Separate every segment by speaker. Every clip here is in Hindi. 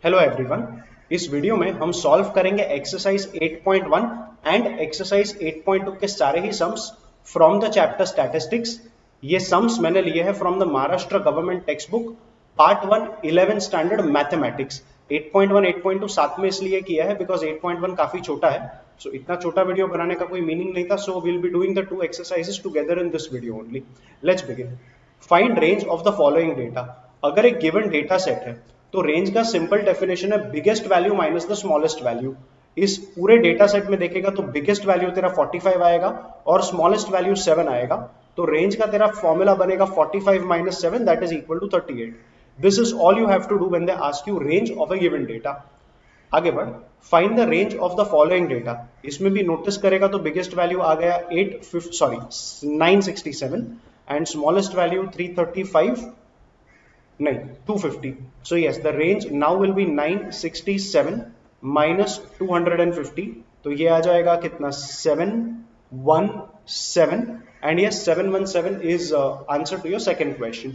Speaker 1: Hello everyone. इस वीडियो में हम सॉल्व करेंगे एक्सरसाइज 8.1 एंड एक्सरसाइज 8.2 के सारे ही sums from the chapter statistics. ये सम्स मैंने लिए हैं from the Maharashtra government text book part 1 11 standard mathematics. 8.1 8.2 साथ में इसलिए किया है बिकॉज 8.1 काफी छोटा है, सो इतना छोटा वीडियो बनाने का कोई मीनिंग नहीं था। So will be doing the two exercises together in this video only. Let's begin. Find range of the following data. अगर एक गिवन डेटा सेट है तो रेंज का सिंपल डेफिनेशन है biggest value minus the smallest value. इस पूरे डेटा सेट में देखेगा तो बिगेस्ट वैल्यू तेरा 45 आएगा और स्मॉलेस्ट वैल्यू 7 आएगा। तो रेंज का तेरा फॉर्मूला बनेगा 45 minus 7 that is equal to 38। This is all you have to do when they ask you range of a given data. आगे बढ़। Find the range of the following data. इसमें भी नोटिस करेगा तो बिगेस्ट वैल्यू आ गया 967 एंड स्मॉलेस्ट वैल्यू 335 नहीं 250। So yes, the range now will be 967 minus 250। तो ये आ जाएगा कितना 717 and yes 717 is answer to your second question.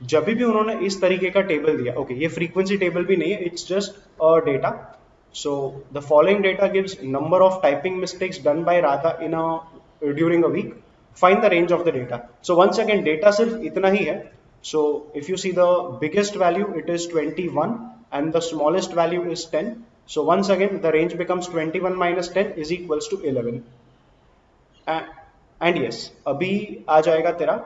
Speaker 1: जब भी उन्होंने इस तरीके का टेबल दिया, ओके ये फ्रीक्वेंसी टेबल भी नहीं है, it's just a data. So the following data gives number of typing mistakes done by Radha in a during a week. Find the range of the data. So once again data सिर्फ इतना ही है। So if you see the biggest value, it is 21 and the smallest value is 10. So once again the range becomes 21 minus 10 is equals to 11. And yes, अभी आ जाएगा तेरा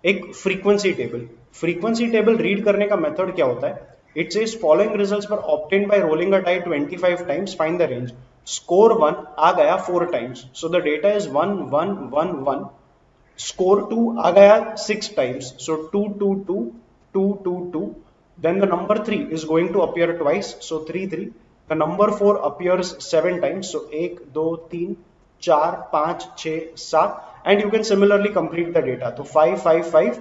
Speaker 1: एक frequency table. Frequency table read करने का मेथड क्या होता है? It says following results were obtained by rolling a die 25 times, find the range. Score 1 आ गया 4 times, so the data is 1 1 1 1। Score 2 आ गया 6 times, so 2 2 2 2 2 2। Then the number 3 is going to appear twice, so 3 3। The number 4 appears 7 times, so 1 2 3 4 5 6 7। And you can similarly complete the data, so 5 5 5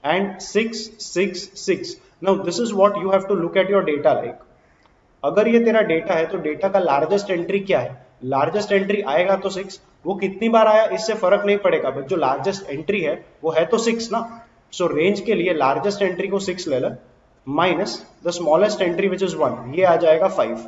Speaker 1: and 6 6 6। Now this is what you have to look at your data like। अगर ये तेरा डेटा है तो डेटा का लार्जेस्ट एंट्री क्या है? लार्जेस्ट एंट्री आएगा तो 6। वो कितनी बार आया इससे फर्क नहीं पड़ेगा, बट जो लार्जेस्ट एंट्री है वो है तो 6 ना। सो रेंज के लिए लार्जेस्ट एंट्री को 6 ले ले minus the smallest entry which is 1, ये आ जाएगा 5।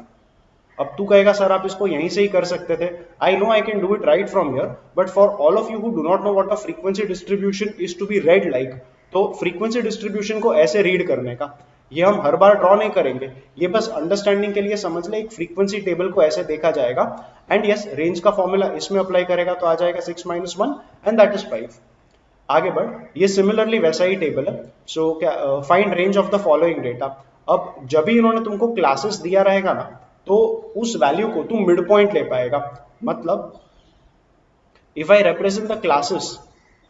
Speaker 1: अब तू कहेगा सर आप इसको यहीं से ही कर सकते थे। I know I can do it right from here, but for all of you who do not know what a frequency distribution is to be read like, तो फ्रीक्वेंसी डिस्ट्रीब्यूशन को ऐसे रीड करने का, ये हम हर बार ड्रॉ नहीं करेंगे, ये बस अंडरस्टैंडिंग के लिए समझ ले। एक फ्रीक्वेंसी टेबल को ऐसे देखा जाएगा एंड यस रेंज का फॉर्मूला इसमें अप्लाई करेगा तो आ जाएगा 6 minus 1 एंड दैट इज 5। आगे बढ़। ये सिमिलरली वैसा ही टेबल है। सो क्या find range of the following data. अब जब भी इन्होंने तुमको क्लासेस दिया रहेगा ना तो उस वैल्यू को तुम मिड पॉइंट ले पाएगा। मतलब if I represent the classes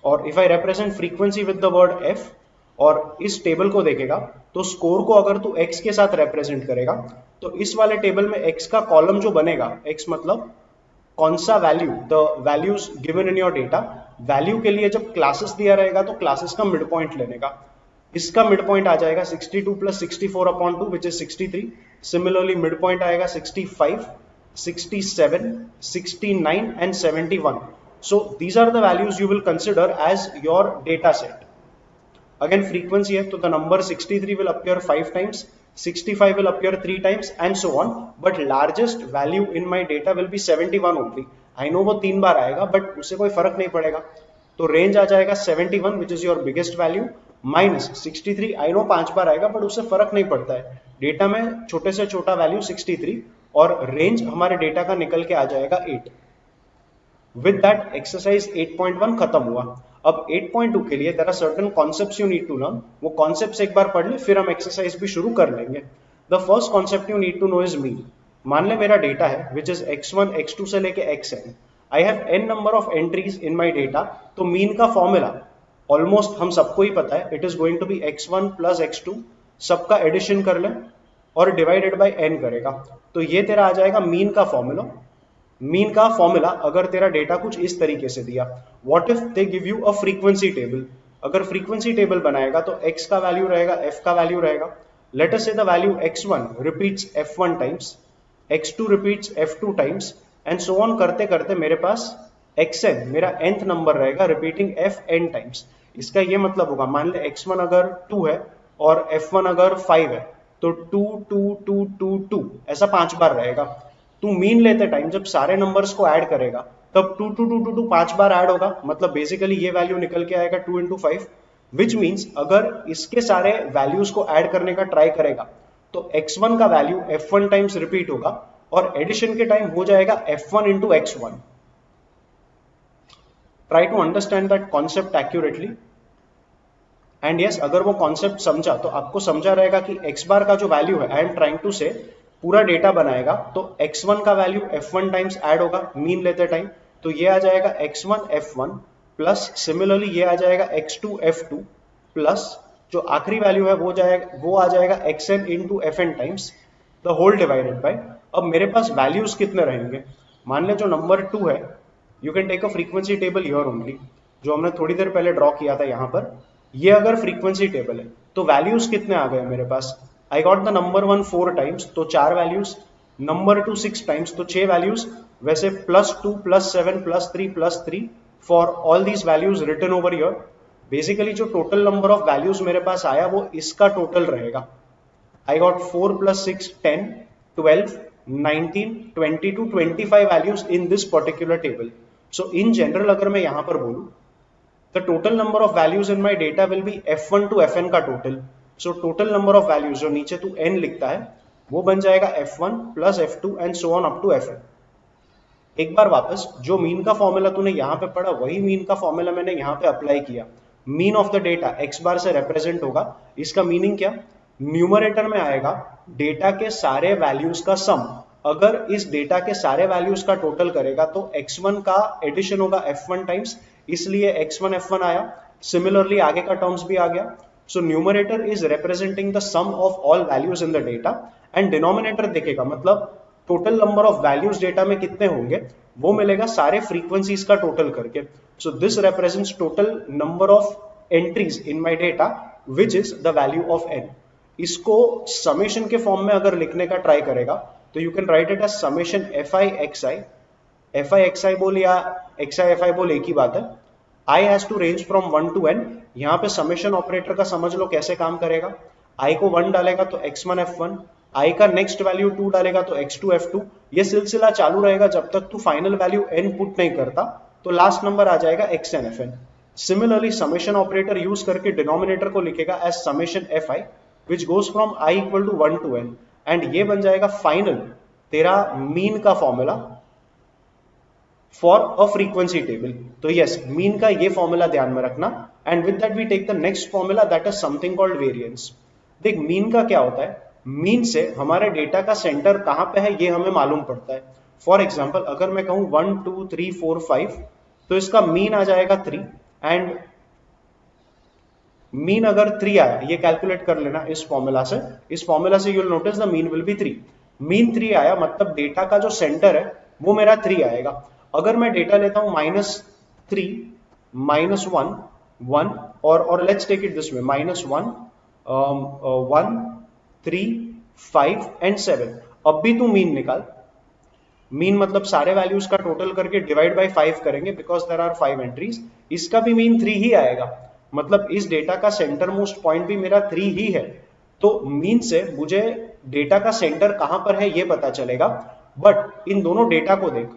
Speaker 1: और if I represent frequency with the word F और इस टेबल को देखेगा तो स्कोर को अगर तू x के साथ रिप्रेजेंट करेगा तो इस वाले टेबल में x का कॉलम जो बनेगा, x मतलब कौन सा value, the values given in your data. Value के लिए जब क्लासेस दिया रहेगा तो क्लासेस का मिड पॉइंट लेने का। इसका मिड पॉइंट आ जाएगा 62 plus 64 upon 2 which is 63। Similarly mid point आएगा 65 67 69 and 71। So these are the values you will consider as your data set. Again frequency है तो the number 63 will appear 5 times, 65 will appear 3 times and so on, but largest value in my data will be 71 only। I know वो 3 बार आएगा बट उससे कोई फर्क नहीं पड़ेगा। तो रेंज आ जाएगा 71 which is your biggest value minus 63। I know 5 बार आएगा बट उससे फर्क नहीं पड़ता है, डेटा में छोटे से छोटा वैल्यू 63 और रेंज हमारे डेटा का निकल के आ जाएगा 8। विद दैट एक्सरसाइज 8.1 खत्म हुआ। अब 8.2 के लिए तेरा certain concepts you need to learn, वो कॉन्सेप्ट्स एक बार पढ़ ले फिर हम एक्सरसाइज भी शुरू कर लेंगे। The first concept you need to know is mean. मान ले मेरा डेटा है विच इज x1 x2 से लेके xn। I have n number of entries in my data, तो मीन का फॉर्मूला ऑलमोस्ट हम सबको ही पता है, it is going to be x1 plus x2, सबका एडिशन कर ले और डिवाइडेड बाई n करेगा, तो ये तेरा आ जाएगा मीन का फॉर्मूला। मीन का फॉर्मूला अगर तेरा डेटा कुछ इस तरीके से दिया, what if they give you a frequency table. अगर फ्रीक्वेंसी टेबल बनाएगा तो x का वैल्यू रहेगा, f का वैल्यू रहेगा। लेट अस से the value x1 repeats f1 times, x2 repeats f2 times and so on करते करते मेरे पास xn मेरा nth नंबर रहेगा रिपीटिंग fn टाइम्स। इसका ये मतलब होगा, मान ले x1 अगर 2 है और f1 अगर 5 है तो 2 ऐसा 5 बार रहेगा। तू मीन लेते टाइम जब सारे नंबर्स को ऐड करेगा तब 2 5 बार ऐड होगा, मतलब बेसिकली ये वैल्यू निकल के आएगा 2 into 5, विच मीन्स अगर इसके सारे वैल्यूज को ऐड करने का ट्राई करेगा तो x1 का वैल्यू f1 टाइम्स रिपीट होगा और एडिशन के टाइम हो जाएगा f1 into x1। Try to understand that concept accurately and yes, अगर वो कॉन्सेप्ट समझा तो आपको समझा रहेगा कि x बार का जो वैल्यू है, आई एम ट्राइंग टू से पूरा डेटा बनाएगा तो x1 का वैल्यू f1 टाइम्स ऐड होगा मीन लेते टाइम, तो ये आ जाएगा x1 f1 प्लस सिमिलरली ये आ जाएगा x2 f2 प्लस जो आखिरी वैल्यू है वो आ जाएगा xn into fn times the whole divided by. अब मेरे पास वैल्यूज कितने रहेंगे, मान ले जो नंबर 2 है, you can take a frequency table here only, जो हमने थोड़ी देर पहले ड्रॉ किया था यहाँ पर, ये अगर फ्रीक्वेंसी टेबल है तो वैल्यूज कितने आ गए मेरे पास, I got the number 1 4 times तो 4 वैल्यूज, नंबर 2 6 टाइम्स तो 6 वैल्यूज, वैसे +2 +7 +3 +3 for all these values written over here. Basically जो टोटल नंबर ऑफ वैल्यूज मेरे पास आया वो इसका टोटल रहेगा। I got 4 plus 6, 10, 12, 19, 22, 25 values in this particular table. So in general अगर मैं यहाँ पर बोलूँ, the total number of values in my data will be f1 to fn का total. So total number of values जो नीचे तू n लिखता है वो बन जाएगा f1 plus f2 and so on up to fn। एक बार वापस जो मीन का फॉर्मूला तूने यहाँ पे पढ़ा वही मीन का फॉर्मूला मैंने यहाँ पे अप्लाई किया। Mean of the data x बार से रिप्रेजेंट होगा, इसका मीनिंग क्या, न्यूमरेटर में आएगा डेटा के सारे वैल्यूज का सम, अगर इस डेटा के सारे वैल्यूज का टोटल करेगा तो x1 का एडिशन होगा f1 टाइम्स, इसलिए x1 f1 आया। सिमिलरली आगे का टर्म्स भी आ गया। So numerator is representing the sum of all values in the data and denominator देखेगा मतलब total number of values data में कितने होंगे वो मिलेगा सारे फ्रीक्वेंसीज का टोटल करके। So this represents total number of entries in my data which is the value of n। इसको समेशन के फॉर्म में अगर लिखने का ट्राई करेगा तो you can write it as summation fi xi बोल या xi fi बोल एक ही बात है। i has to range from 1 to n। यहाँ पे समेशन ऑपरेटर का समझ लो कैसे काम करेगा, i को 1 डालेगा तो x1 f1, i का नेक्स्ट वैल्यू 2 डालेगा तो x2 f2, ये सिलसिला चालू रहेगा जब तक तू फाइनल वैल्यू n पुट नहीं करता, तो लास्ट नंबर आ जाएगा xn fn। Similarly summation operator use करके डिनोमिनेटर को लिखेगा as summation fi which goes from I equal to 1 to n and ये बन जाएगा फाइनल तेरा मीन का formula for a frequency table. तो यस, मीन का ये फॉर्मूला ध्यान में रखना and with that we take the next formula that is something called variance. देख मीन का क्या होता है, मीन से हमारे डेटा का सेंटर कहां पे है ये हमें मालूम पड़ता है। फॉर एग्जांपल अगर मैं कहूं 1 2 3 4 5 तो इसका मीन आ जाएगा 3 एंड मीन अगर 3 आया, ये कैलकुलेट कर लेना इस फॉर्मूला से you will notice the mean will be 3। Mean 3 आया मतलब डेटा का जो सेंटर है वो मेरा 3 आएगा। अगर मैं डेटा लेता हूं -3 -1 1 और let's take it this way -1 1 3 5 and 7, अब भी तू मीन निकाल। मीन मतलब सारे वैल्यूज का टोटल करके डिवाइड बाय 5 करेंगे बिकॉज देयर आर 5 एंट्रीज, इसका भी मीन 3 ही आएगा, मतलब इस डेटा का सेंटर मोस्ट पॉइंट भी मेरा 3 ही है। तो मीन से मुझे डेटा का सेंटर कहां पर है ये पता चलेगा, बट इन दोनों डेटा को देख,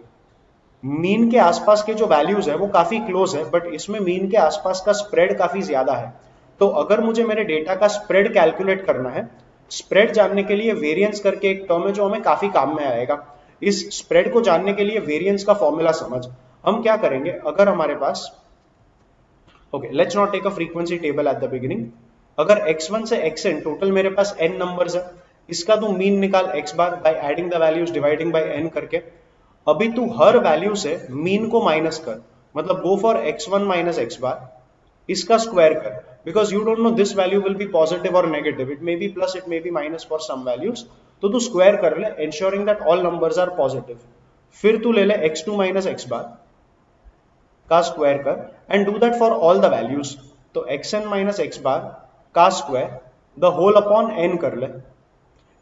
Speaker 1: मीन के आसपास के जो वैल्यूज है वो काफी क्लोज है बट इसमें मीन के आसपास का स्प्रेड काफी ज्यादा है। तो अगर मुझे मेरे डेटा का स्प्रेड कैलकुलेट करना है, स्प्रेड जानने के लिए वेरिएंस करके एक टर्म है जो हमें काफी काम में आएगा। इस स्प्रेड को जानने के लिए वेरिएंस का फॉर्मूला समझ, हम क्या करेंगे, अगर हमारे पास okay let's not take a frequency table at the beginning, अगर x1 से xn टोटल मेरे पास n नंबर्स है, इसका तू मीन निकाल x bar by adding the values dividing by n करके। अभी तू हर वैल्यू से मीन को माइनस कर, मतलब go for x1 minus x bar, इसका स्क्वायर कर because you don't know this value will be positive और negative, it may be plus it may be minus for some values, तो तू स्क्वायर कर ले ensuring that all numbers are positive. फिर तू ले ले x2 माइनस x बार का स्क्वायर कर and do that for all the values, तो xn माइनस x बार का square the whole upon n कर ले,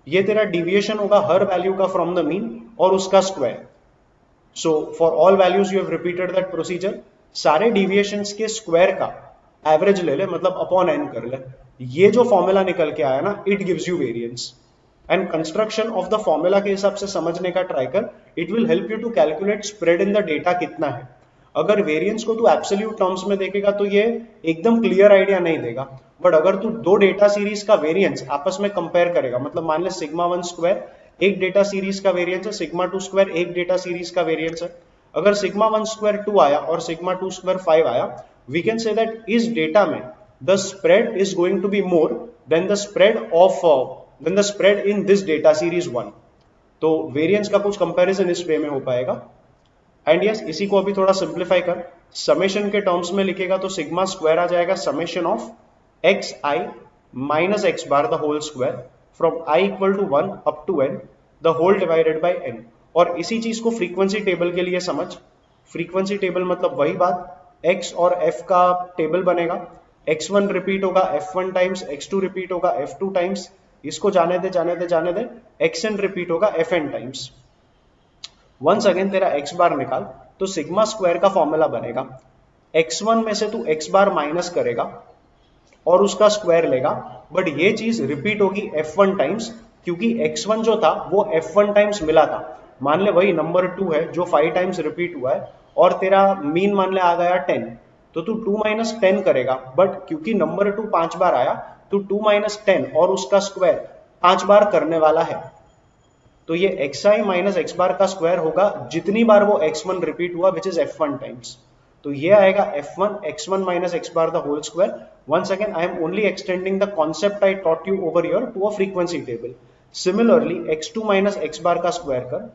Speaker 1: ये तेरा डिविएशन होगा हर वैल्यू का फ्रॉम द मीन और उसका square. So for all values you have repeated that procedure, सारे डिविएशंस के स्क्वायर का एवरेज ले ले मतलब अपॉन n कर ले, ये जो फॉर्मूला निकल के आया ना, it gives you variance. And construction of the formula के हिसाब से समझने का ट्राई कर, it will help you to calculate spread in the data कितना है। अगर वेरिएंस को तू एब्सोल्यूट टर्म्स में देखेगा तो ये एकदम क्लियर आइडिया नहीं देगा, बट अगर तू दो डेटा सीरीज का वेरिएंस आपस में कंपेयर करेगा, मतलब मान ले सिग्मा 1 स्क्वायर एक डेटा सीरीज का वेरिएंस है, सिग्मा 2 स्क्वायर एक डेटा सीरीज का वेरिएंस है, अगर सिग्मा 1 स्क्वायर 2 आया और सिग्मा 2 स्क्वायर 5 आया, वी कैन से दैट इस डेटा में the spread is going to be more than the spread in this data series 1। तो वेरिएंस का कुछ कंपैरिजन इस वे में हो पाएगा। एंड यस, इसी को अभी थोड़ा सिंप्लीफाई कर, समेशन के टर्म्स में लिखेगा तो सिग्मा स्क्वायर आ जाएगा summation of x i minus x bar the whole square from i equal to 1 up to n the whole divided by n। और इसी चीज को फ्रीक्वेंसी टेबल के लिए समझ। फ्रीक्वेंसी टेबल मतलब वही बात, x और f का टेबल बनेगा, x1 रिपीट होगा f1 टाइम्स, x2 रिपीट होगा f2 टाइम्स, इसको जाने दे जाने दे जाने दे, xn रिपीट होगा fn टाइम्स। वंस अगेन तेरा x बार निकाल तो सिग्मा स्क्वायर का फॉर्मूला बनेगा, x1 में से तू x बार माइनस करेगा और उसका स्क्वायर लेगा, बट ये चीज रिपीट होगी f1 टाइम्स, क्योंकि x1 जो था वो f1 टाइम्स मिला था। मान ले वही नंबर 2 है जो 5 टाइम्स रिपीट हुआ है और तेरा मीन मान ले आ गया 10, तो तू 2 माइनस 10 करेगा, बट क्योंकि नंबर 2 5 बार आया तो 2 माइनस 10 और उसका स्क्वायर 5 बार करने वाला है, तो ये xi माइनस x बार का स्क्वायर होगा जितनी बार वो x1 रिपीट हुआ, विच इज f1 टाइम्स। तो ये आएगा f1 x1 minus x bar the whole square. Once again I am only extending the concept I taught you over here to a frequency table. Similarly x2 minus x bar का स्क्वायर कर,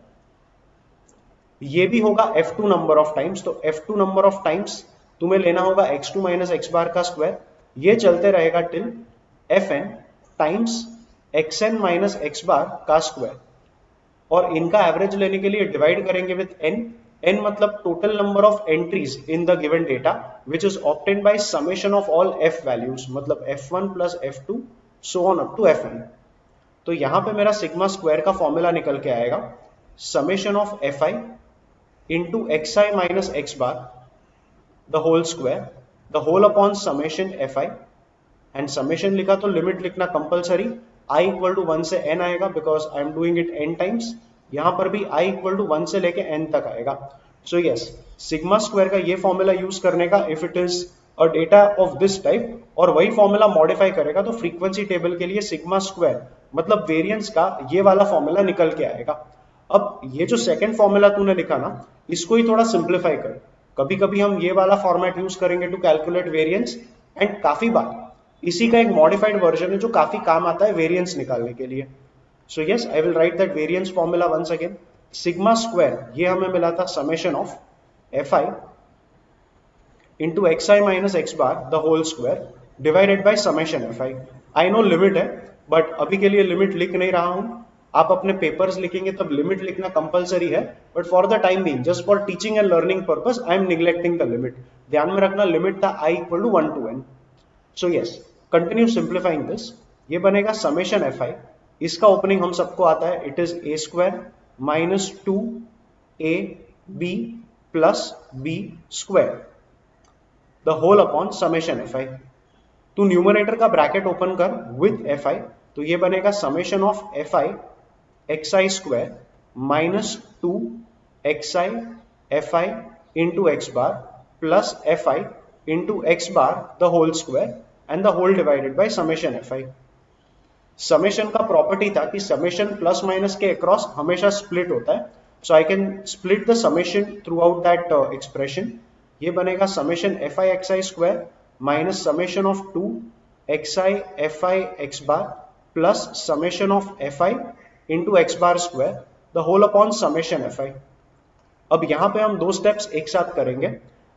Speaker 1: ये भी होगा f2 नंबर ऑफ टाइम्स, तो f2 नंबर ऑफ टाइम्स तुम्हें लेना होगा x2 माइनस x बार का स्क्वायर, ये चलते रहेगा till fn times xn minus x bar का स्क्वायर, और इनका एवरेज लेने के लिए डिवाइड करेंगे विद n मतलब total number of entries in the given data which is obtained by summation of all f values, मतलब f1 plus f2 so on up to fn। तो यहां पे मेरा सिग्मा स्क्वायर का फॉर्मूला निकल के आएगा summation of fi into xi minus x bar the whole square the whole upon summation fi, and summation लिखा तो लिमिट लिखना कंपलसरी, i इक्वल टू 1 से n आएगा because I am doing it n times, यहां पर भी i इक्वल टू 1 से लेके n तक आएगा। सो यस, सिग्मा स्क्वायर का ये फॉर्मूला यूज करने का if it is a data of this type, और वही फॉर्मूला मॉडिफाई करेगा तो फ्रीक्वेंसी टेबल के लिए सिग्मा स्क्वायर मतलब वेरिएंस का ये वाला फॉर्मूला निकल के आएगा। अब ये जो सेकंड फॉर्मूला तूने लिखा ना, इसको ही थोड़ा सिंप्लीफाई कर। कभी कभी हम ये वाला फॉर्मेट यूज करेंगे टू कैलकुलेट वेरिएंस, एंड काफी बार इसी का एक मॉडिफाइड वर्जन है जो काफी काम आता है वेरिएंस निकालने के लिए। So yes, I will write that variance formula once again. Sigma square ये हमें मिला था summation of fi into xi minus x bar the whole square divided by summation fi। I know limit है, बट अभी के लिए लिमिट लिख नहीं रहा हूं, आप अपने पेपर्स लिखेंगे तब लिमिट लिखना कंपलसरी है, but for the time being just for teaching and learning purpose I am neglecting the limit. ध्यान में रखना लिमिट था i equal to 1 to n। So yes, continue simplifying this, ये बनेगा समेशन fi, इसका ओपनिंग हम सबको आता है, it is a square minus 2ab plus b square the whole upon summation fi। तू न्यूमरेटर का ब्रैकेट ओपन कर विद fi, तो ये बनेगा summation of fi xi square minus 2 xi fi into x bar plus fi into x bar the whole square and the whole divided by summation fi। Summation का प्रॉपर्टी था कि समेशन प्लस माइनस के अक्रॉस हमेशा स्प्लिट होता है, सो I can split the summation throughout that expression. ये बनेगा summation fi xi square minus summation of 2 xi fi x bar plus summation of fi into x bar square the whole upon summation fi। अब यहां पे हम दो स्टेप्स एक साथ करेंगे।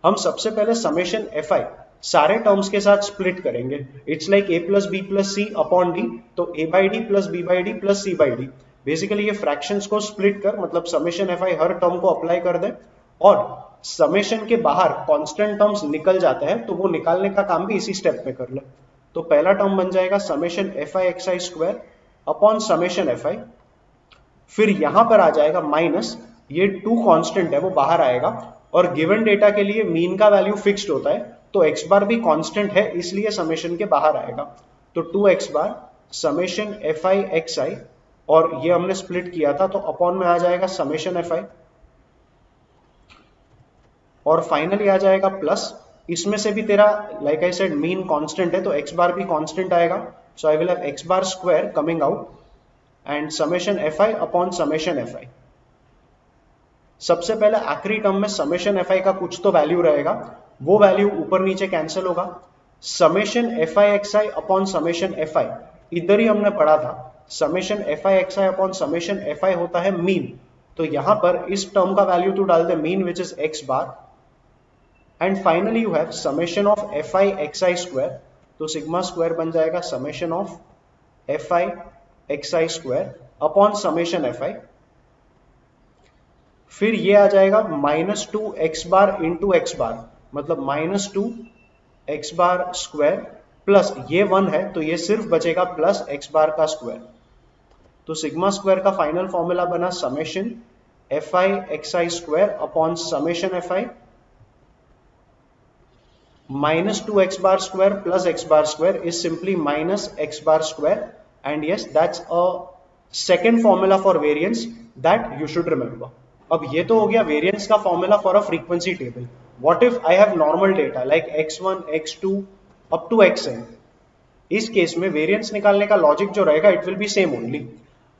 Speaker 1: हम सबसे पहले समेशन fi सारे टर्म्स के साथ स्प्लिट करेंगे, it's like a plus b plus c upon d, तो a by d plus b by d plus c by d. Basically ये फ्रैक्शंस को स्प्लिट कर, मतलब समेशन fi हर टर्म को अप्लाई कर दे, और समेशन के बाहर कांस्टेंट टर्म्स निकल जाते हैं तो वो निकालने का काम भी इसी स्टेप में कर ले। तो पहला टर्म बन जाएगा summation fi xi square upon summation fi, फिर यहां पर आ जाएगा माइनस, ये 2 कांस्टेंट है वो बाहर आएगा, और गिवन डेटा के लिए मीन का वैल्यू फिक्स्ड होता है तो x बार भी कांस्टेंट है इसलिए समेशन के बाहर आएगा। तो 2x बार समेशन fi xi, और ये हमने स्प्लिट किया था तो अपॉन में आ जाएगा समेशन fi, और फाइनली आ जाएगा प्लस, इसमें से भी तेरा like I said mean constant है तो x बार भी कांस्टेंट आएगा, so I will have x bar square coming out and summation fi upon summation fi। सबसे पहले आखिरी टर्म में समेशन fi का कुछ तो वैल्यू रहेगा, वो वैल्यू ऊपर नीचे कैंसिल होगा। Summation fi xi upon summation fi इधर ही हमने पढ़ा था, summation fi xi upon summation fi होता है मीन, तो यहां पर इस टर्म का वैल्यू तू डाल they mean which is x bar, and finally you have summation of fi xi square, तो सिग्मा स्क्वायर बन जाएगा summation of fi xi square upon summation fi। फिर ये आ जाएगा -2x बार इंटू एक्स बार, मतलब -2x बार स्क्वायर प्लस ये 1 है तो ये सिर्फ बचेगा प्लस x बार का स्क्वायर, तो सिग्मा स्क्वायर का फाइनल फॉर्मूला बना summation fi xi square upon summation fi -2x bar square plus x bar square is simply minus x bar square, and yes, that's a second formula for variance that you should remember. अब ये तो हो गया वेरिएंस का formula for a frequency table. What if I have normal data like x1 x2 up to xn, इस केस में वेरिएंस निकालने का लॉजिक जो रहेगा it will be same only.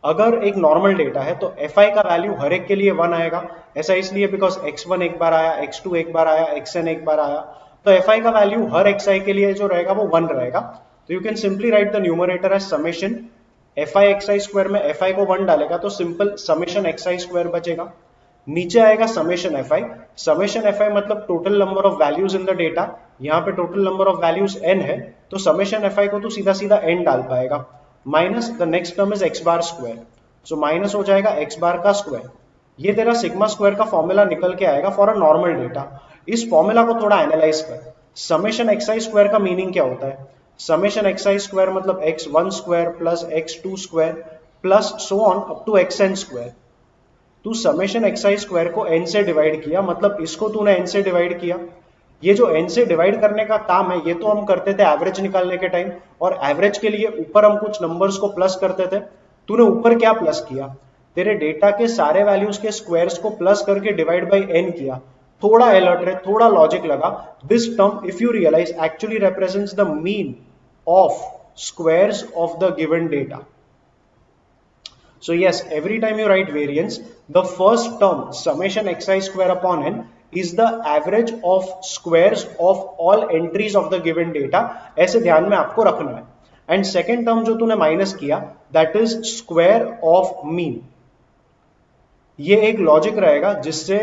Speaker 1: अगर एक नॉर्मल डेटा है तो fi का वैल्यू हर एक के लिए 1 आएगा, ऐसा इसलिए बिकॉज x1 एक बार आया, x2 एक बार आया, xn एक बार आया, तो fi का वैल्यू हर xi के लिए जो रहेगा वो 1 रहेगा। तो you can simply write the numerator as summation fi xi square में fi को 1 डालेगा तो सिंपल समेशन xi स्क्वायर बचेगा, नीचे आएगा समेशन fi, समेशन fi मतलब total number of values in the data, यहाँ पे total number of values n है तो समेशन fi को तो सीधा सीधा n डाल पाएगा, minus the next term is x bar square, so minus हो जाएगा x बार का स्क्वायर। ये तेरा सिग्मा स्क्वायर का फॉर्मूला निकल के आएगा फॉर अ नॉर्मल डेटा। इस फॉर्मूला को थोड़ा एनालाइज कर, समेशन xi स्क्वायर का मीनिंग क्या होता है? समेशन xi स्क्वायर मतलब x1 square plus x2 square plus so on up to xn square. तू समेशन xi स्क्वायर को n से डिवाइड किया, मतलब इसको तूने n से डिवाइड किया। ये जो n से डिवाइड करने का काम है ये तो हम करते थे एवरेज निकालने के टाइम, और एवरेज के लिए ऊपर हम कुछ नंबर्स को प्लस करते थे। तूने ऊपर क्या प्लस किया? तेरे डेटा के सारे वैल्यूज के स्क्वायर्स को प्लस करके डिवाइड बाई n किया। थोड़ा अलर्ट रहे, थोड़ा लॉजिक लगा। This term if you realise actually represents the mean of squares of the given data. So yes, every time you write variance, the first term summation xi square upon n is the average of squares of all entries of the given data, ऐसे ध्यान में आपको रखना है। एंड सेकेंड टर्म जो तूने माइनस किया that is square of mean. ये एक लॉजिक रहेगा जिससे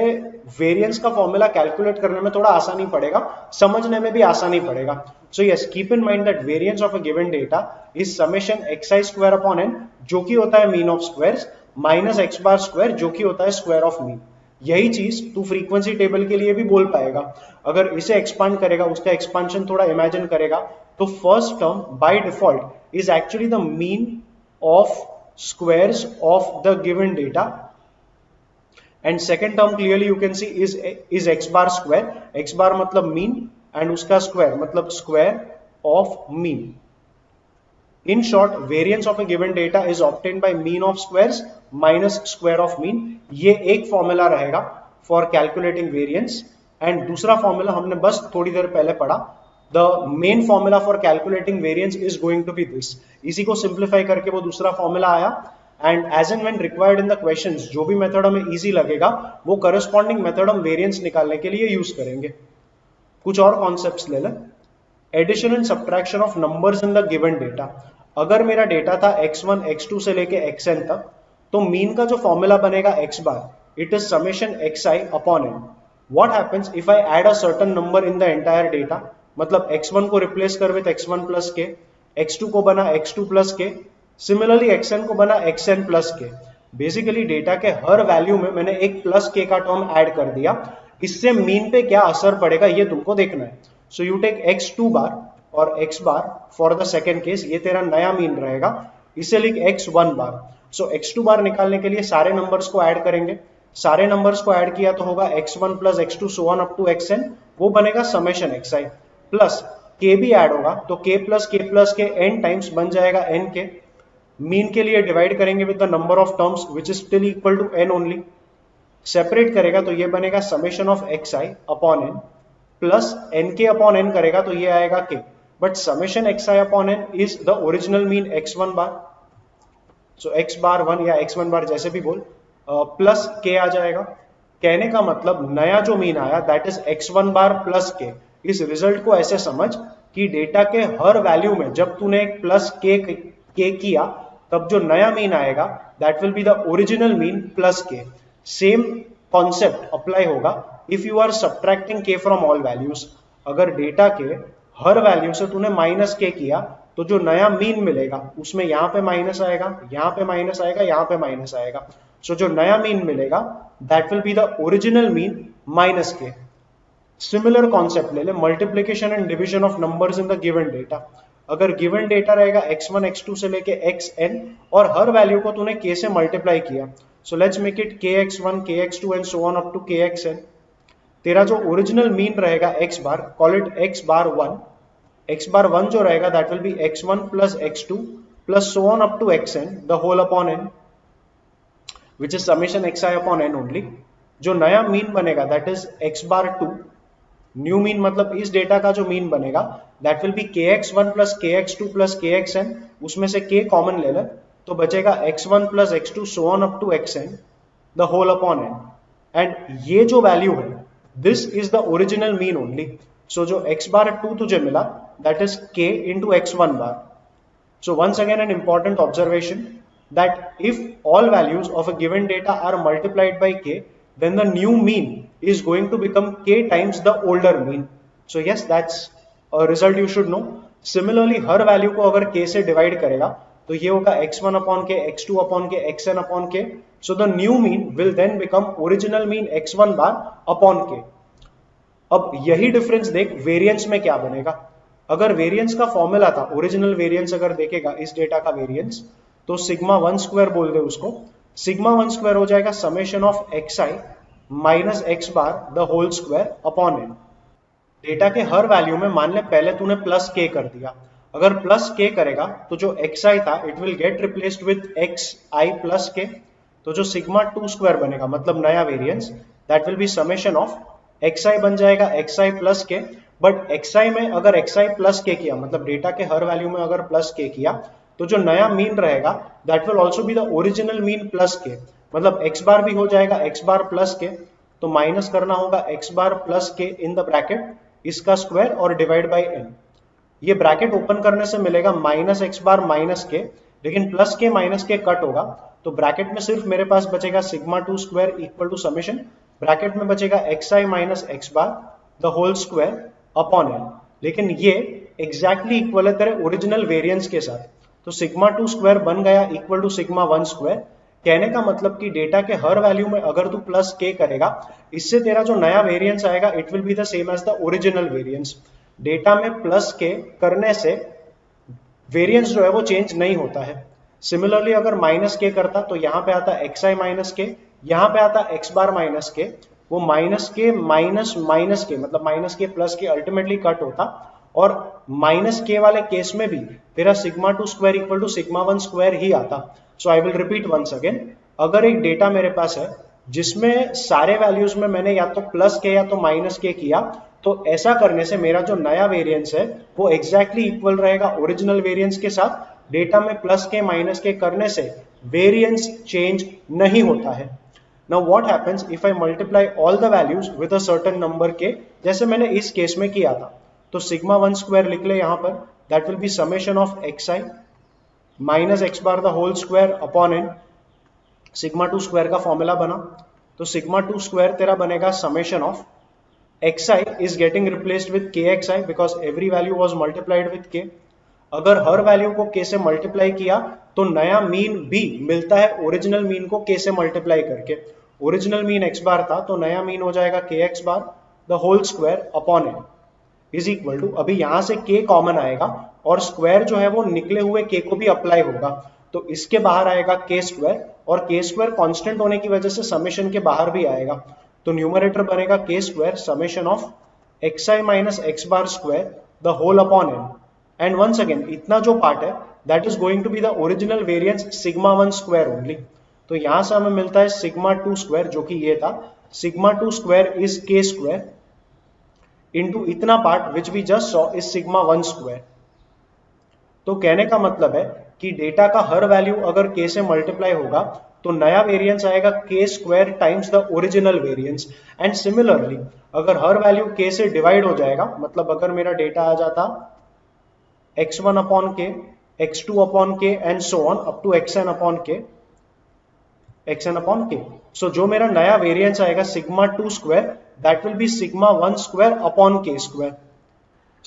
Speaker 1: वेरिएंस का फॉर्मूला कैलकुलेट करने में थोड़ा आसानी पड़ेगा, समझने में भी आसानी पड़ेगा। So yes, keep in mind that variance of a given data is summation xi square upon n, जो कि होता है mean of squares, minus x bar square जो कि होता है स्क्वायर ऑफ मीन। यही चीज तू फ्रीक्वेंसी टेबल के लिए भी बोल पाएगा। अगर इसे एक्सपांड करेगा, उसका एक्सपांशन थोड़ा इमेजिन करेगा, तो first term by default is actually the mean of squares of the given data, and second term clearly you can see is x bar square, x bar मतलब mean and उसका square मतलब square of mean. In short, variance of a given data is obtained by mean of squares minus square of mean. ये एक फॉर्मूला रहेगा for calculating variance, and दूसरा फॉर्मूला हमने बस थोड़ी देर पहले पढ़ा, the main formula for calculating variance is going to be this. इसी को सिंप्लीफाई करके वो दूसरा फॉर्मूला आया, and as and when required in the questions जो भी मेथड हमें इजी लगेगा वो करस्पॉन्डिंग मेथड हम वेरिएंस निकालने के लिए यूज करेंगे। कुछ और कॉन्सेप्ट्स ले लें। Addition and subtraction of numbers in the given data. अगर मेरा डेटा था x1 x2 से लेके xn तक, तो मीन का जो फॉर्मूला बनेगा x bar, it is summation xi upon n। What happens if I add a certain number in the entire data, मतलब x1 को रिप्लेस कर विद x1 प्लस के, x2 को बना x2 प्लस के, सिमिलरली xn को बना xn प्लस के। बेसिकली डेटा के हर वैल्यू में मैंने एक प्लस के का टर्म ऐड कर दिया। इससे मीन पे क्या असर पड़ेगा ये तुमको देखना है। सो यू टेक x2 बार और x bar for the second case, ये तेरा नया मीन रहेगा, इसे लिख x1 बार। सो x2 बार निकालने के लिए सारे नंबर्स को ऐड करेंगे, सारे नंबर्स को ऐड किया तो होगा x1 plus x2 so on up to xn, वो बनेगा समेशन xi प्लस k भी ऐड होगा तो k plus k n times बन जाएगा n के। मीन के लिए डिवाइड करेंगे with the number of terms which is still equal to n only. Separate करेगा तो ये बनेगा summation of xi upon n plus nk upon n करेगा तो ये आएगा k। But summation xi upon n is the original mean x1 bar, so x bar 1 या x1 बार जैसे भी बोल, प्लस k आ जाएगा। कहने का मतलब नया जो मीन आया that is x1 bar plus k। इस रिजल्ट को ऐसे समझ कि डेटा के हर वैल्यू में जब तूने एक प्लस k किया तब जो नया मीन आएगा that will be the original mean plus k। Same concept apply होगा if you are subtracting k from all values. अगर डेटा के हर वैल्यू से तूने माइनस k किया तो जो नया मीन मिलेगा उसमें यहाँ पे माइनस आएगा, यहाँ पे माइनस आएगा, यहाँ पे माइनस आएगा। सो जो नया मीन मिलेगा that will be the original mean minus के। सिमिलर कॉन्सेप्ट ले ले multiplication and division of numbers in the given data. अगर गिवन डेटा रहेगा x1 x2 से लेके xn और हर वैल्यू को तूने k से मल्टीप्लाई किया, so let's make it kx1 kx2 and so on up to kxn। तेरा जो ओरिजिनल मीन रहेगा x bar, call it x bar 1, x bar 1 जो रहेगा that will be x1 plus x2 plus so on up to xn the whole upon n which is summation xi upon n only. जो नया मीन बनेगा that is x bar 2, new mean मतलब इस डेटा का जो मीन बनेगा that will B kx1 plus kx2 plus kxn, उसमें से k कॉमन ले ले तो बचेगा x1 plus x2 so on up to xn the whole upon n। एंड ये जो वैल्यू है this is the original mean only. So जो x बार 2 तुझे मिला that is k into x1 bar. So once again an important observation that if all values of a given data are multiplied by k, then the new mean is going to become k times the older mean. So yes, that's a result you should know. Similarly, her value को अगर k से डिवाइड करेगा तो ये होगा x1 upon k, x2 upon k, xn upon k. So the new mean will then become original mean x1 bar upon k. अब यही डिफरेंस देख वेरिएंस में क्या बनेगा। अगर वेरिएंस का फॉर्मूला था, ओरिजिनल वेरिएंस अगर देखेगा इस डेटा का वेरिएंस, तो सिग्मा 1 स्क्वायर बोल दे उसको। सिग्मा 1 स्क्वायर हो जाएगा summation of xi minus x bar the whole square upon n। Data के हर वैल्यू में मान ले पहले तूने प्लस k कर दिया, अगर प्लस k करेगा तो जो xi था it will get replaced with xi plus k। तो जो सिग्मा 2 स्क्वायर बनेगा मतलब नया variance that will be summation of xi बन जाएगा xi plus k। But xi में अगर xi प्लस k किया मतलब डेटा के हर वैल्यू में अगर प्लस k किया तो जो नया मीन रहेगा that will also be the original mean plus के। मतलब x बार भी हो जाएगा x बार प्लस के, तो माइनस करना होगा x बार प्लस के इन द ब्रैकेट इसका स्क्वायर और डिवाइड बाय n। ये ब्रैकेट ओपन करने से मिलेगा माइनस x बार माइनस के, लेकिन प्लस के माइनस के कट होगा तो ब्रैकेट में सिर्फ मेरे पास बचेगा sigma 2 square equal to summation, bracket में बचेगा xi minus x bar the whole square upon n। लेकिन ये एग्जैक्टली इक्वल है तेरे ओरिजिनल वेरिएंस के साथ, तो सिग्मा 2 स्क्वायर बन गया इक्वल टू सिग्मा 1 स्क्वायर। कहने का मतलब कि डेटा के हर वैल्यू में अगर तू प्लस k करेगा इससे तेरा जो नया वेरिएंस आएगा it will be the same as the original variance. Data में प्लस k करने से वेरिएंस जो है वो चेंज नहीं होता है। सिमिलरली अगर माइनस k करता तो यहाँ पे आता xi माइनस k, यहाँ पे आता x बार माइनस k, वो माइनस के माइनस माइनस के मतलब माइनस के प्लस के अल्टीमेटली कट होता, और माइनस के वाले केस में भी तेरा sigma 2 square equal to sigma 1 square ही आता। So I will repeat once again, अगर एक डेटा मेरे पास है जिसमें सारे वैल्यूज में मैंने या तो प्लस के या तो माइनस के किया, तो ऐसा करने से मेरा जो नया वेरिएंस है वो एग्जैक्टली इक्वल रहेगा ओरिजिनल वेरिएंस के साथ। डेटा में प्लस के माइनस के करने से वेरिएंस चेंज नहीं होता है। Now what happens if I multiply all the values with a certain number k, जैसे मैंने इस केस में किया था, तो सिग्मा 1 स्क्वायर लिख ले यहाँ पर, that will be summation of xi minus x bar the whole square upon n। Sigma 2 square का फॉर्मूला बना, तो सिग्मा 2 स्क्वायर तेरा बनेगा summation of xi is getting replaced with kxi because every value was multiplied with k। अगर हर वैल्यू को k से मल्टीप्लाई किया तो नया मीन भी मिलता है ओरिजिनल मीन को k से मल्टीप्लाई करके। ओरिजिनल मीन x बार था तो नया मीन हो जाएगा kx bar the whole square upon n is equal to, अभी यहां से k कॉमन आएगा और स्क्वायर जो है वो निकले हुए k को भी अप्लाई होगा, तो इसके बाहर आएगा k स्क्वायर, और k स्क्वायर कांस्टेंट होने की वजह से समेशन के बाहर भी आएगा, तो न्यूमरेटर बनेगा k square summation of xi minus x bar square the whole upon n, and once again इतना जो पार्ट है that is going to be the original variance sigma 1 square only. तो यहां से हमें मिलता है सिग्मा 2 स्क्वायर, जो कि ये था sigma 2 square is k square into इतना part which we just saw is sigma 1 square. तो कहने का मतलब है कि डेटा का हर वैल्यू अगर k से मल्टीप्लाई होगा तो नया वेरिएंस आएगा k square times the original variance. And similarly अगर हर वैल्यू k से डिवाइड हो जाएगा, मतलब अगर मेरा डेटा आ जाता x1 upon k, x2 upon k and so on up to xn upon k, xn upon k, so जो मेरा नया वेरिएंस आएगा sigma 2 square that will be sigma 1 square upon k square.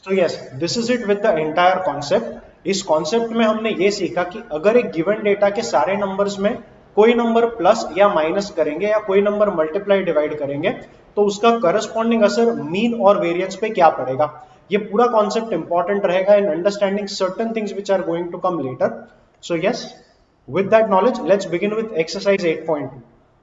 Speaker 1: So yes, this is it with the entire concept. इस कॉन्सेप्ट में हमने ये सीखा कि अगर एक गिवन डेटा के सारे नंबर्स में कोई नंबर प्लस या माइनस करेंगे या कोई नंबर मल्टीप्लाई डिवाइड करेंगे तो उसका करस्पॉन्डिंग असर मीन और वेरिएंस पे क्या पड़ेगा। ये पूरा कॉन्सेप्ट इंपॉर्टेंट रहेगा in understanding certain things which are going to come later. So yes, with that knowledge let's begin with exercise 8.2.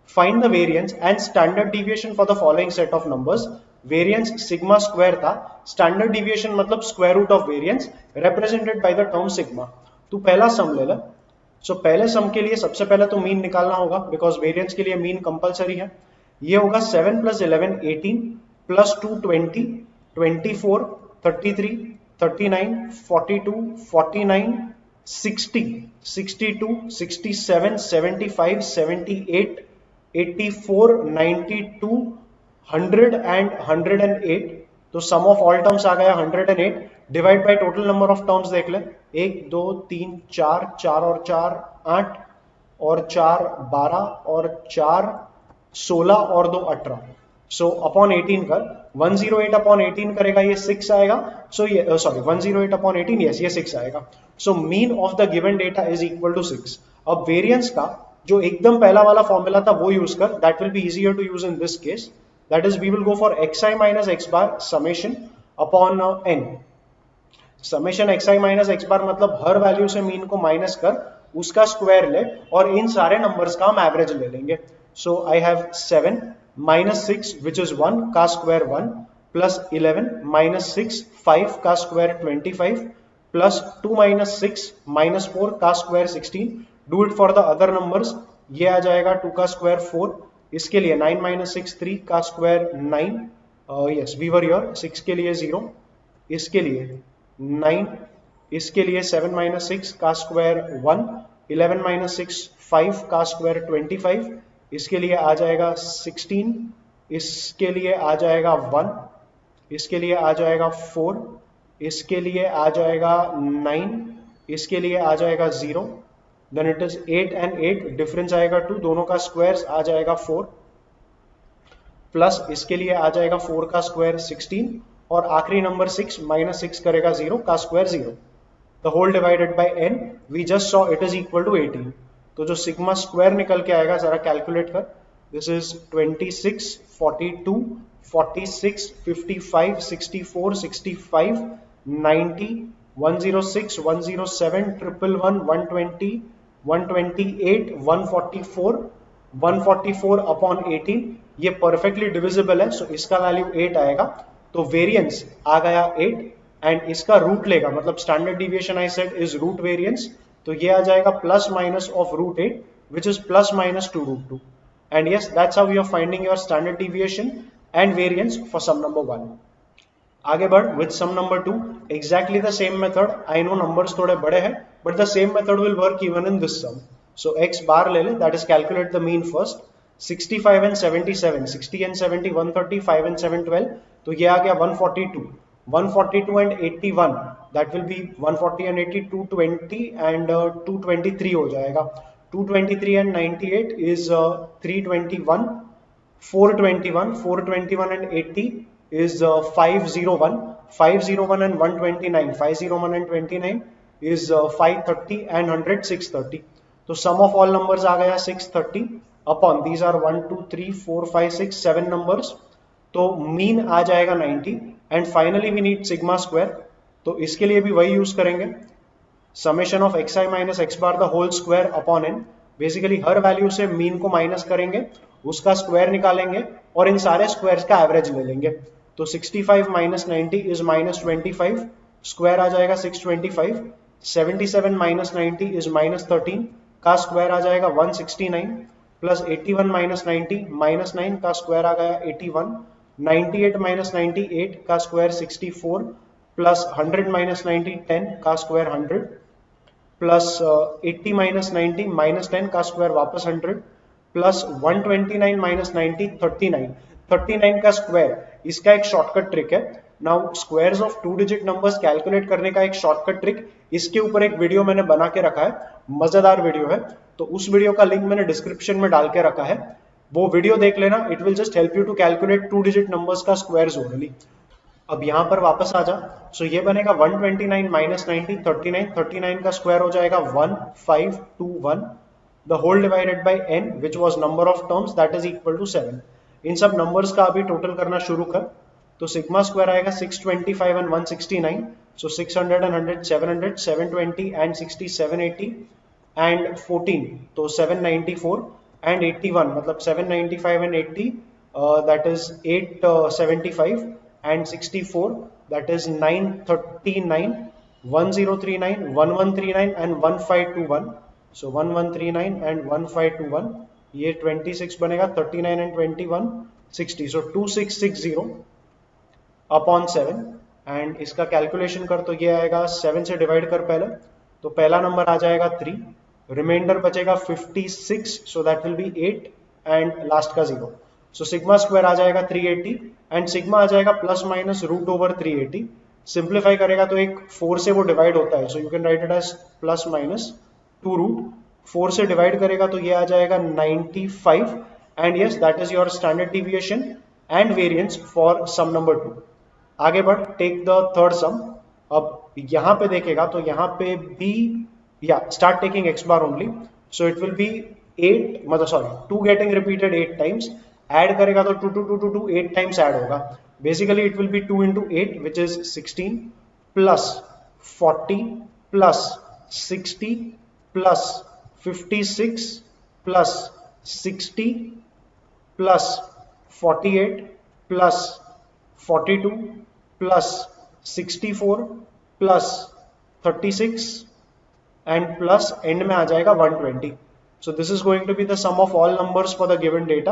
Speaker 1: Find the variance and standard deviation for the following set of numbers. Variance sigma square था, स्टैंडर्ड डिविएशन मतलब square root of variance represented by the term sigma. तो पहला सम ले ले। सो पहले सम के लिए सबसे पहले तो मीन निकालना होगा बिकॉज वेरिएंस के लिए मीन कंपलसरी है। ये होगा 7 + 11 18 + 2 20 24 33 39 42 49 60 62 67 75 78 84 92 100 एंड 108। तो सम ऑफ ऑल टर्म्स आ गया 108 divide by total number of terms देख ले 1 2 3 4 4 और 4 8 और 4 12 और 4 16 और 2 18। सो अपॉन 18 कर 108 अपॉन 18 करेगा ये 6 आएगा। सो ये सॉरी 108 अपॉन 18 यस ये 6 आएगा। So mean of the given data is equal to 6। अब वेरिएंस का जो एकदम पहला वाला फॉर्मूला था वो यूज कर, that will be easier to use in this case. That is, we will go for xi minus x bar summation upon n. Summation xi minus x bar मतलब हर वैल्यू से मीन को माइनस कर उसका स्क्वायर ले और इन सारे नंबर्स का हम एवरेज ले लेंगे। सो I have 7 minus 6 which is 1 का स्क्वायर 1 plus 11 minus 6 5 का स्क्वायर 25 plus 2 minus 6 minus 4 का square 16। Do it for the other numbers. ये आ जाएगा 2 का स्क्वायर 4, इसके लिए 9 minus 6 3 का square 9, yes we were your 6 के लिए 0, इसके लिए 9, इसके लिए 7 minus 6 का स्क्वायर 1, 11 minus 6 5 का स्क्वायर 25, इसके लिए आ जाएगा 16, इसके लिए आ जाएगा 1, इसके लिए आ जाएगा 4, इसके लिए आ जाएगा 9, इसके लिए आ जाएगा 0, then it is 8 and 8 difference आएगा 2, दोनों का स्क्वायर आ जाएगा 4 प्लस इसके लिए आ जाएगा 4 का स्क्वायर 16 और आखिरी नंबर 6 माइनस 6 करेगा 0 का square 0। The whole divided by n we just saw it is equal to 18। तो जो सिग्मा स्क्वायर निकल के आएगा जरा कैलकुलेट कर। This is 26 42 46 55 64 65 90 106 107 111 120 128 144 144 upon 18। ये परफेक्टली डिविजिबल है, सो इसका वैल्यू 8 आएगा। तो वेरिएंस आ गया 8 एंड इसका रूट लेगा, मतलब standard deviation I said is root variance, तो ये आ जाएगा plus minus of root 8 which is plus minus 2 root 2। And yes that's how you are finding your standard deviation and variance for sum number 1। आगे बढ़ with sum number 2, exactly the same method. I know numbers थोड़े बड़े हैं but the same method will work even in this sum. So x बार ले ले, that is calculate the mean first. 65 and 77, 60 and 70 130, 5 and 7 12, तो ये आ गया 142 142 and 81, that will B 140 and 80 220 and 223 हो जाएगा। 223 and 98 is 321 421 421 and 80 is 501 501 and 129 501 and 29 is 530 and 100 630। तो sum of all numbers आ गया 630 upon these are 1 2 3 4 5 6 7 numbers, तो mean आ जाएगा 90 and finally we need sigma square। तो इसके लिए भी वही यूज करेंगे, summation of xi minus x bar the whole square upon n। Basically हर वैल्यू से मीन को माइनस करेंगे, उसका स्क्वायर निकालेंगे और इन सारे स्क्वायर्स का एवरेज ले लेंगे। तो 65 माइनस 90 इज माइनस 25, स्क्वायर आ जाएगा 625। 77 माइनस 90 इज माइनस 13 का स्क्वायर आ जाएगा 169, प्लस 81 माइनस 90 माइनस 9 का स्क्वायर आ गया 81। 98 माइनस 98 का स्क्वायर 64, प्लस 100 माइनस 90 10 का स्क्वायर 100, प्लस 80 माइनस 90 माइनस 10 का स्क्वायर वापस 100, प्लस 129 माइनस 90 39। 39 का स्क्वायर, इसका एक शॉर्टकट ट्रिक है। Now squares of to digit numbers calculate करने का एक शॉर्टकट ट्रिक, इसके ऊपर एक वीडियो मैंने बना के रखा है, मजेदार वीडियो है, तो उस वीडियो का लिंक मैंने डिस्क्रिप्शन में डाल के रखा है, वो वीडियो देख लेना। It will just help you to calculate two digit numbers का स्क्वायर्स ओनली। अब यहां पर वापस आ जा, सो ये बनेगा 129 माइनस 90 39, 39 का स्क्वायर हो जाएगा 1521, the whole divided by n which was number of terms that is equal to 7। इन सब नंबर्स का अभी टोटल करना शुरू कर, तो सिग्मा स्क्वायर आएगा 625 and 169, so 600 and 100 700, 720 and 60 780 and 14 तो 794 एंड 81 मतलब 795 and 80 that is 875 and 64 that is 939 1039 1139 and 1521, so 1139 and 1521, ये 26 बनेगा 39 and 21 60, so 2660 अपॉन 7। एंड इसका कैलकुलेशन कर तो ये आएगा 7 से डिवाइड कर पहले, तो पहला नंबर आ जाएगा 3, रिमाइंडर बचेगा 56, सो that will be 8 and last का 0, सो सिग्मा स्क्वायर आ जाएगा 380 एंड सिग्मा आ जाएगा plus minus root over 380। Simplify करेगा तो एक 4 से वो डिवाइड होता है, so you can write it as plus minus 2 root 4 से डिवाइड करेगा तो ये आ जाएगा 95 and yes that is your standard deviation and variance for sum number 2। आगे बढ़, टेक द थर्ड सम। अब यहां पे देखेगा तो यहां पे भी या start taking x bar only, so it will be 8 मतलब sorry 2 getting repeated 8 times, add करेगा तो 2 2 2 2 2 8 टाइम्स ऐड होगा। Basically it will B 2 into 8 which is 16 plus 40 plus 60 plus 56 plus 60 plus 48 plus 42 plus 64 plus 36 and plus and में आ जाएगा 120। So this is going to be the sum of all numbers for the given data.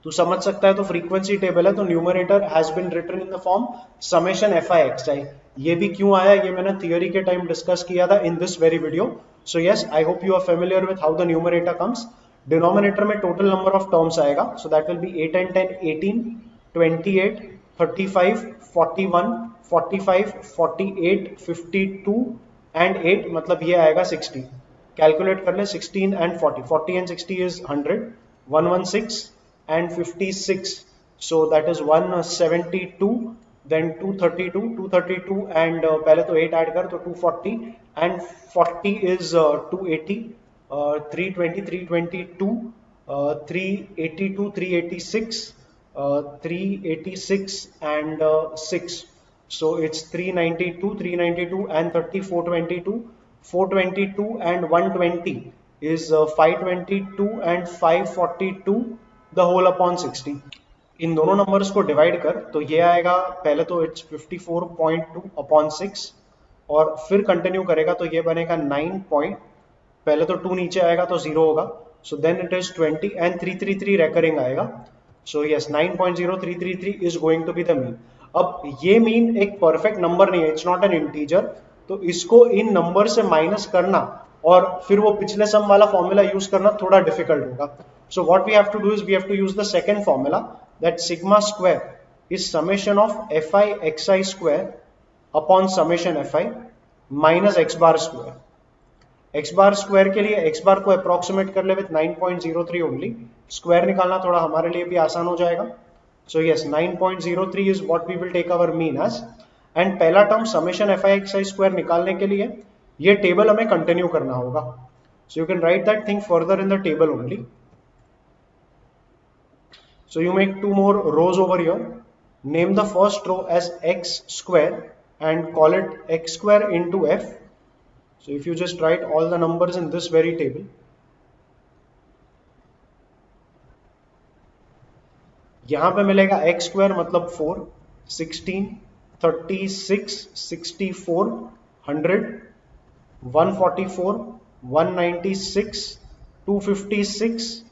Speaker 1: तू समझ सकता है, तो फ्रीक्वेंसी टेबल है, तो numerator has been written in the form summation fi xi। ये भी क्यों आया, ये मैंने थियोरी के टाइम डिस्कस किया था in this very video. So yes, I hope you are familiar with how the numerator comes. Denominator में टोटल नंबर ऑफ टर्म्स आएगा, so that will be 8 and 10 18 28 35 41 45 48 52 and 8 मतलब ये आएगा 60। कैलकुलेट कर ले, 16 and 40, 40 and 60 is 100, 116 and 56, so that is 172, then 232 and पहले तो 8 ऐड कर तो 240 and 40 is 280, 320 322 382 386 386 and 6, so it's 392 392 and 30 422 422 and 120 is 522 and 542 the whole upon 60। इन दोनों नंबर्स को डिवाइड कर तो ये आएगा, पहले तो इट्स 54.2 अपॉन 6 और फिर कंटिन्यू करेगा तो ये बनेगा 9 पॉइंट, पहले तो 2 नीचे आएगा तो 0 होगा, so then it is 20 and 333 recurring आएगा, so yes 9.0333 is going to be the mean. अब ये मीन एक परफेक्ट नंबर नहीं है, इट्स नॉट एन इंटीजर, तो इसको इन नंबर से माइनस करना और फिर वो पिछले सम वाला फॉर्मूला यूज करना थोड़ा डिफिकल्ट होगा। So what we have to do is we have to use the second formula, that sigma square is summation of fi xi square upon summation fi minus x bar square। x bar square के लिए x bar को approximate कर ले with 9.03 only, square निकालना थोड़ा हमारे लिए भी आसान हो जाएगा। So yes, 9.03 is what we will take our mean as, and पहला term summation fi xi square निकालने के लिए ये टेबल हमें कंटिन्यू करना होगा, so you can write that thing further in the table only। So you make 2 more rows over here, name the first row as x square and call it x square into f। So if you just write all the numbers in this very table, यहाँ पे मिलेगा एक्स स्क्वायर मतलब 4, 16, 36, 64, 100, 144, 196, 256,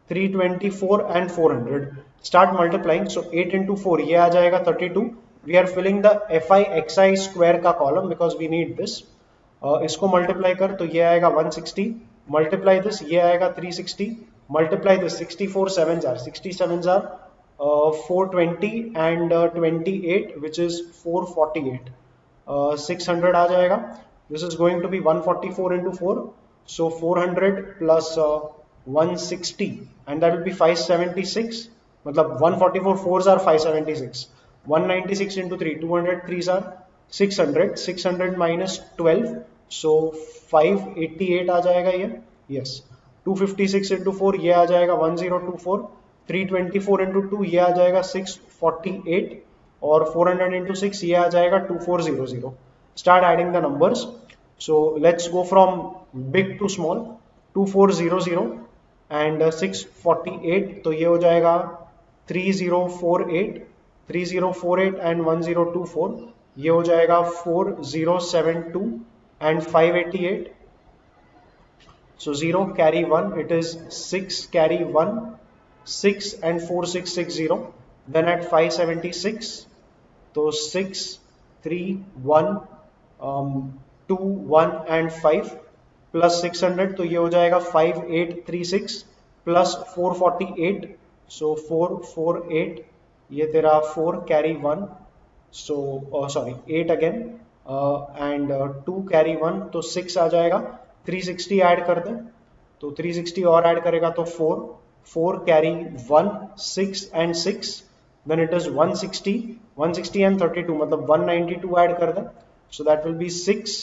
Speaker 1: 324 and 400. Start multiplying. So 8 into 4 ये आ जाएगा 32. We are filling the fi xi square का column because we need this. इसको मल्टीप्लाई कर तो ये आएगा 160, मल्टीप्लाई दिस ये आएगा 360, मल्टीप्लाई दिस 64 7 जार 67 जार 420 एंड 28 विच इज 448, 600 आ जाएगा. This is going to be 144 into 4, so 400 plus 160 and that will be 576. मतलब 144 4s are 576, 196 into 3 200 3s are 600, 600 minus 12, so 588 आ जाएगा ये. yes, 256 into 4 ये आ जाएगा 1024, 324 into 2 ये आ जाएगा 648 और 400 into 6 ये आ जाएगा 2400. start adding the numbers. so let's go from big to small. 2400 and 648 तो ये हो जाएगा 3048, 3048 and 1024 ये हो जाएगा 4072 and 588. so 0 carry 1, it is 6 carry 1, 6 and 4660. then at 576 तो 6 3 1 2 1 and 5 प्लस 600 तो ये हो जाएगा 5836 प्लस 448, so 448 ये तेरा 4 carry 1, so sorry 8 again and 2 carry 1 तो 6 आ जाएगा. 360 ऐड कर दे तो 360 और ऐड करेगा तो 4, 4 carry 1 6 and 6, then it is 160, 160 and 32 मतलब 192 ऐड कर दे, so that will be 6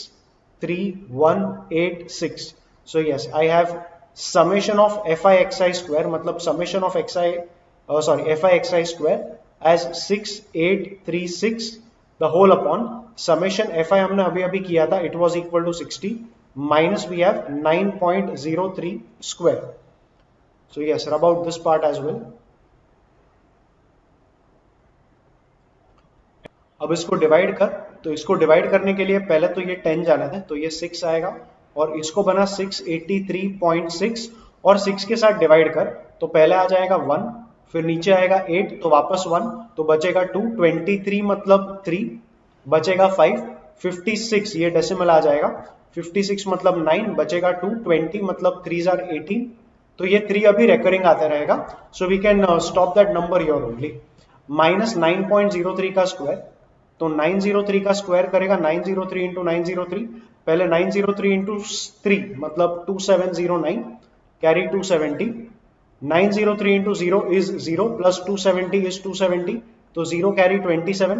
Speaker 1: 3 1 8 6. so yes, I have summation of fi xi square मतलब summation of xi fi xi square as 6836 the whole upon summation fi हमने अभी अभी किया था, it was equal to 60 minus we have 9.03 square. so yes, rub out this part as well. अब इसको डिवाइड कर, तो इसको डिवाइड करने के लिए पहले तो ये 10 जाना था, तो ये 6 आएगा और इसको बना 683.6 और 6 के साथ डिवाइड कर तो पहले आ जाएगा 1, फिर नीचे आएगा 8 तो वापस 1 तो बचेगा 2, 23 मतलब 3 बचेगा 5, 56 ये डेसिमल आ जाएगा, 56 मतलब 9 बचेगा 2, 20 मतलब 3s are 18 तो ये 3 अभी रेकरिंग आता रहेगा. So we can stop that number your only. Minus 9.03 का स्क्वायर तो 903 का स्क्वायर करेगा 903 इंटू 903, पहले 903 इंटू 3 मतलब 2709 carry 270, 903 into 0 is 0 plus 270 is 270 तो 0 कैरी 27,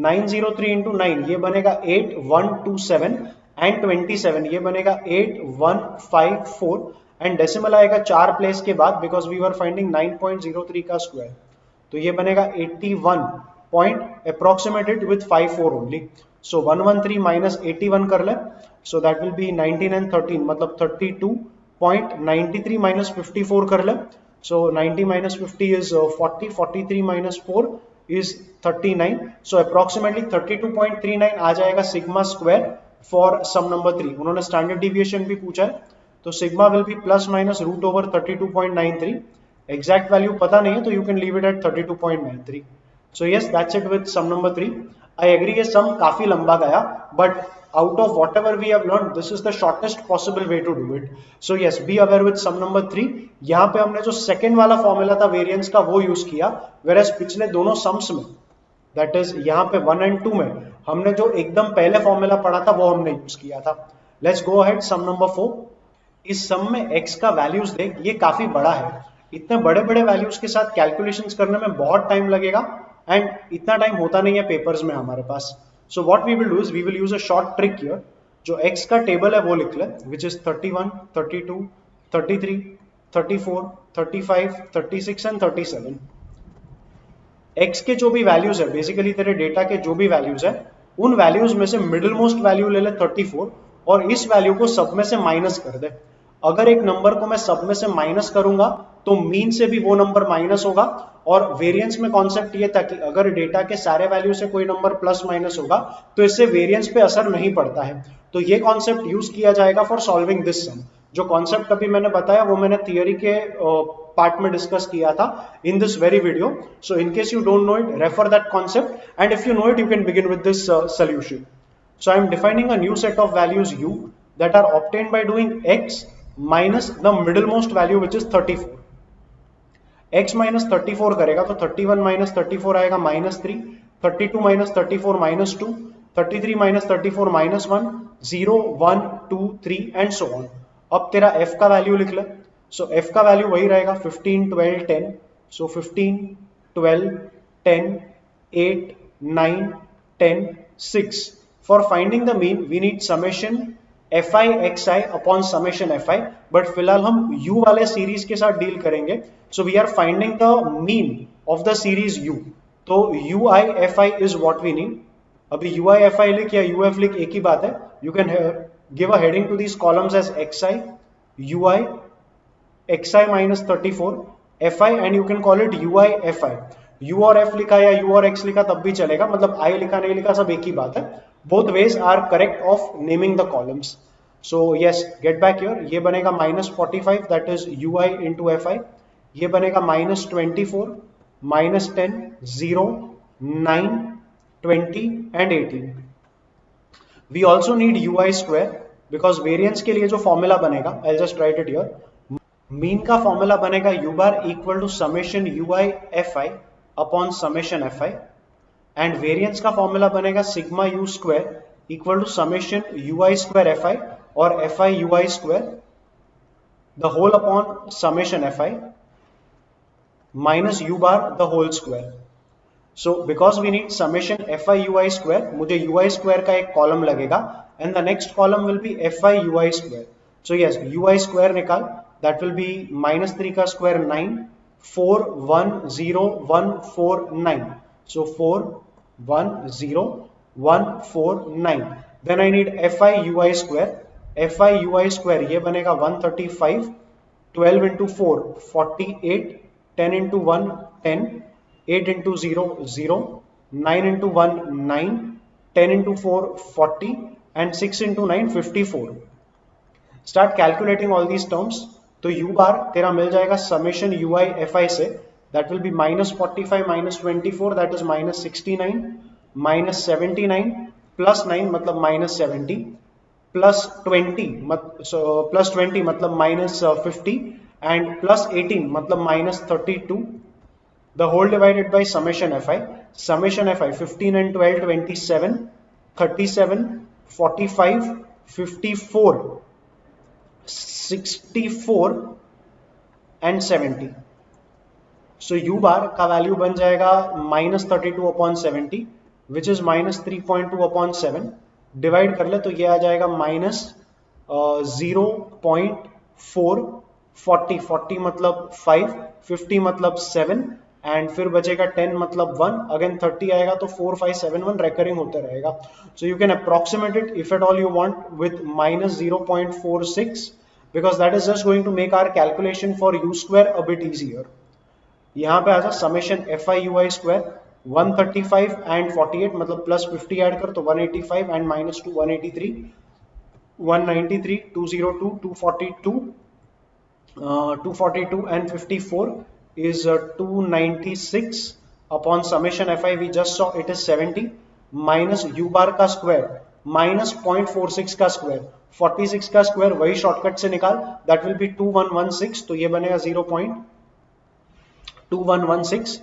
Speaker 1: 903 इंटू 9 ये बनेगा 8127 एंड 27 ये बनेगा 8154 एंड डेसिमल आएगा 4 प्लेस के बाद बिकॉज वी वर फाइंडिंग 9.03 का स्क्वायर तो ये बनेगा 81 point approximated with 54 only. so 113 minus 81 कर ले, so that will be 19 and 13 मतलब 32.93 minus 54 कर ले, so 90 minus 50 is 40, 43 minus 4 is 39, so approximately 32.39 आ जाएगा sigma square for sum number 3. उन्होंने स्टैंडर्ड डिविएशन भी पूछा है तो sigma will be plus minus root over 32.93. Exact value पता नहीं है तो you can leave it at 32.93. So yes, that's it with sum number 3. I agree ये sum काफी लंबा गया, but out of whatever we have learned, this is the shortest possible way to do it. So yes, be aware with sum number 3. यहाँ पे हमने जो second वाला formula था variance का वो use किया, whereas पिछले दोनों sums में, that is यहाँ पे 1 and 2 में हमने जो एकदम पहले formula पढ़ा था वो हमने use किया था. Let's go ahead, sum number 4. इस sum में x का values देख, ये काफी बड़ा है. इतने बड़े बड़े values के साथ calculations करने में बहुत time लगेगा एंड इतना टाइम होता नहीं है पेपर्स में हमारे पास. So what we will do is we will use a short trick here. जो x का टेबल है वो लिख ले, विच इज 31, 32, 33, 34, 35, 36 एंड 37. x के जो भी वैल्यूज है, बेसिकली तेरे डेटा के जो भी वैल्यूज है, उन वैल्यूज में से मिडिल मोस्ट वैल्यू ले ले 34 और इस वैल्यू को सब में से माइनस कर दे. अगर एक नंबर को मैं सब में से माइनस करूंगा तो मीन से भी वो नंबर माइनस होगा। और वेरिएंस में कॉन्सेप्ट ये था कि अगर डेटा के सारे वैल्यू से कोई नंबर प्लस माइनस होगा तो इससे वेरिएंस पे असर नहीं पड़ता है। तो ये कॉन्सेप्ट यूज किया जाएगा फॉर सॉल्विंग दिस सम। जो कॉन्सेप्ट अभी मैंने बताया वो मैंने थियरी के पार्ट में डिस्कस किया था in this very video. So in case you don't know it, refer that concept, and if you know it, you can begin with this solution. So I am defining a new set of values u that are obtained by doing x minus the middlemost value which is 34. x minus 34 करेगा तो 31 minus 34 आएगा minus 3, 32 minus 34 minus 2, 33 minus 34 minus 1, 0, 1, 2, 3 and so on. अब तेरा f का वैल्यू लिख ले। सो f का वैल्यू वही रहेगा 15, 12, 10. So 15, 12, 10, 8, 9, 10, 6. For finding the mean, we need summation fi xi upon summation fi. But फिलहाल हम u वाले सीरीज के साथ डील करेंगे। So we are finding the mean of the series u. तो ui fi is what we need. अभी ui fi लिख या uf लिख एक ही बात है। You can give a heading to these columns as xi, ui, xi minus 34, fi and you can call it ui fi. u और f लिखा या u और x लिखा तब भी चलेगा, मतलब I लिखा नहीं लिखा सब एक ही बात है। Both ways are correct of naming the columns. So yes, get back here. ये बनेगा minus 45 that is ui into fi. ये बनेगा minus 24, minus 10, 0, 9, 20 and 18. We also need ui square because variance के लिए जो फॉर्मूला बनेगा, I'll just write it here. Mean का फॉर्मूला बनेगा u bar equal to summation ui fi upon summation fi and variance का फॉर्मूला बनेगा sigma u square equal to summation ui square fi और fi ui square the whole upon summation fi minus u bar the whole square. So because we need summation fi ui square, मुझे ui स्क्वायर का एक कॉलम लगेगा and the next column will be fi ui square. So yes, ui square निकाल, that will be minus 3 का square 9, 4, 1, 0, 1, 4, 9. So 4, 1, 0, 1, 4, 9. Then I need fi ui square. fi ui square ये बनेगा 135, 12 into 4, 48, 10 into 1, 10, 8 into 0, 0, 9 into 1, 9, 10 into 4, 40 and 6 into 9, 54. Start calculating all these terms. तो u बार तेरा मिल जाएगा समेशन ui fi से, that will be minus 45 minus 24 that is minus 69 minus 79 plus 9 मतलब minus 70 plus 20 plus 20 मतलब minus 50 and plus 18 मतलब minus 32 the whole divided by summation fi. Summation fi 15 and 12 27 37 45 54 64 and 70. So u बार का वैल्यू बन जाएगा minus 32 upon 70 which is minus 3.2 upon 7. Divide कर ले तो ये आ जाएगा minus 0.4, 40 40 मतलब 5, 50 मतलब 7 एंड फिर बचेगा 10 मतलब 1, अगेन 30 आएगा तो 4, 5, 7, 1 रेकरिंग होते रहेगा। सो you can approximate it if at all you want with minus 0.46 because that is just going to make our calculation for u square a bit easier. यहाँ पे आजा summation fi ui square 135 and 48 मतलब प्लस 50 ऐड कर तो 185 and minus 2 183 193 202 242 242 and 54 is 296 upon summation fi we just saw it is 70 minus u bar का स्क्वायर माइनस 0.46 का स्क्वायर 46 का स्क्वायर वही शॉर्टकट से निकाल, दैट विल बी 2116, तो ये बनेगा 0.2116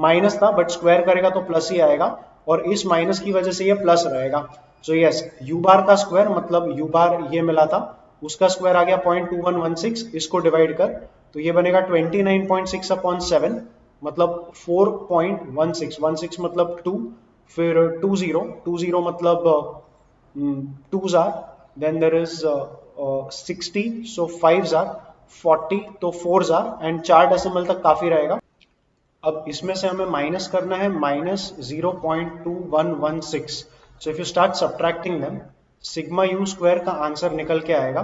Speaker 1: माइनस था बट स्क्वायर करेगा तो प्लस ही आएगा और इस माइनस की वजह से ये प्लस रहेगा। सो यस, यू बार का स्क्वायर मतलब यू बार ये मिला था उसका स्क्वायर आ गया 0.2116, इसको डिवाइड कर तो ये बनेगा 29.6 अपॉन 7 मतलब 4.16, 16 मतलब 2, फिर 20 मतलब 2s are, then there is 60, so 5s are 40, तो 4s are and 4 डेसिमल तक काफी रहेगा। अब इसमें से हमें माइनस करना है minus 0.2116, so if you start subtracting them, sigma u square का आंसर निकल के आएगा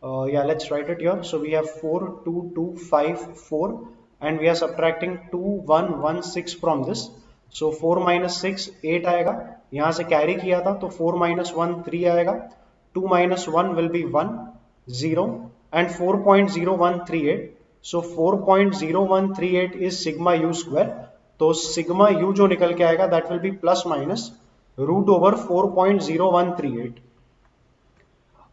Speaker 1: Yeah, let's write it here. So we have 4, 2, 2, 5, 4, and we are subtracting 2, 1, 1, 6 from this. So 4 minus 6 8 आएगा, यहाँ से कैरी किया था तो 4 minus 1 3 आएगा, 2 minus 1 will be 1 0 and 4.0138. So 4.0138 is sigma u square. तो सिग्मा u जो निकल के आएगा that will be plus minus root over 4.0138.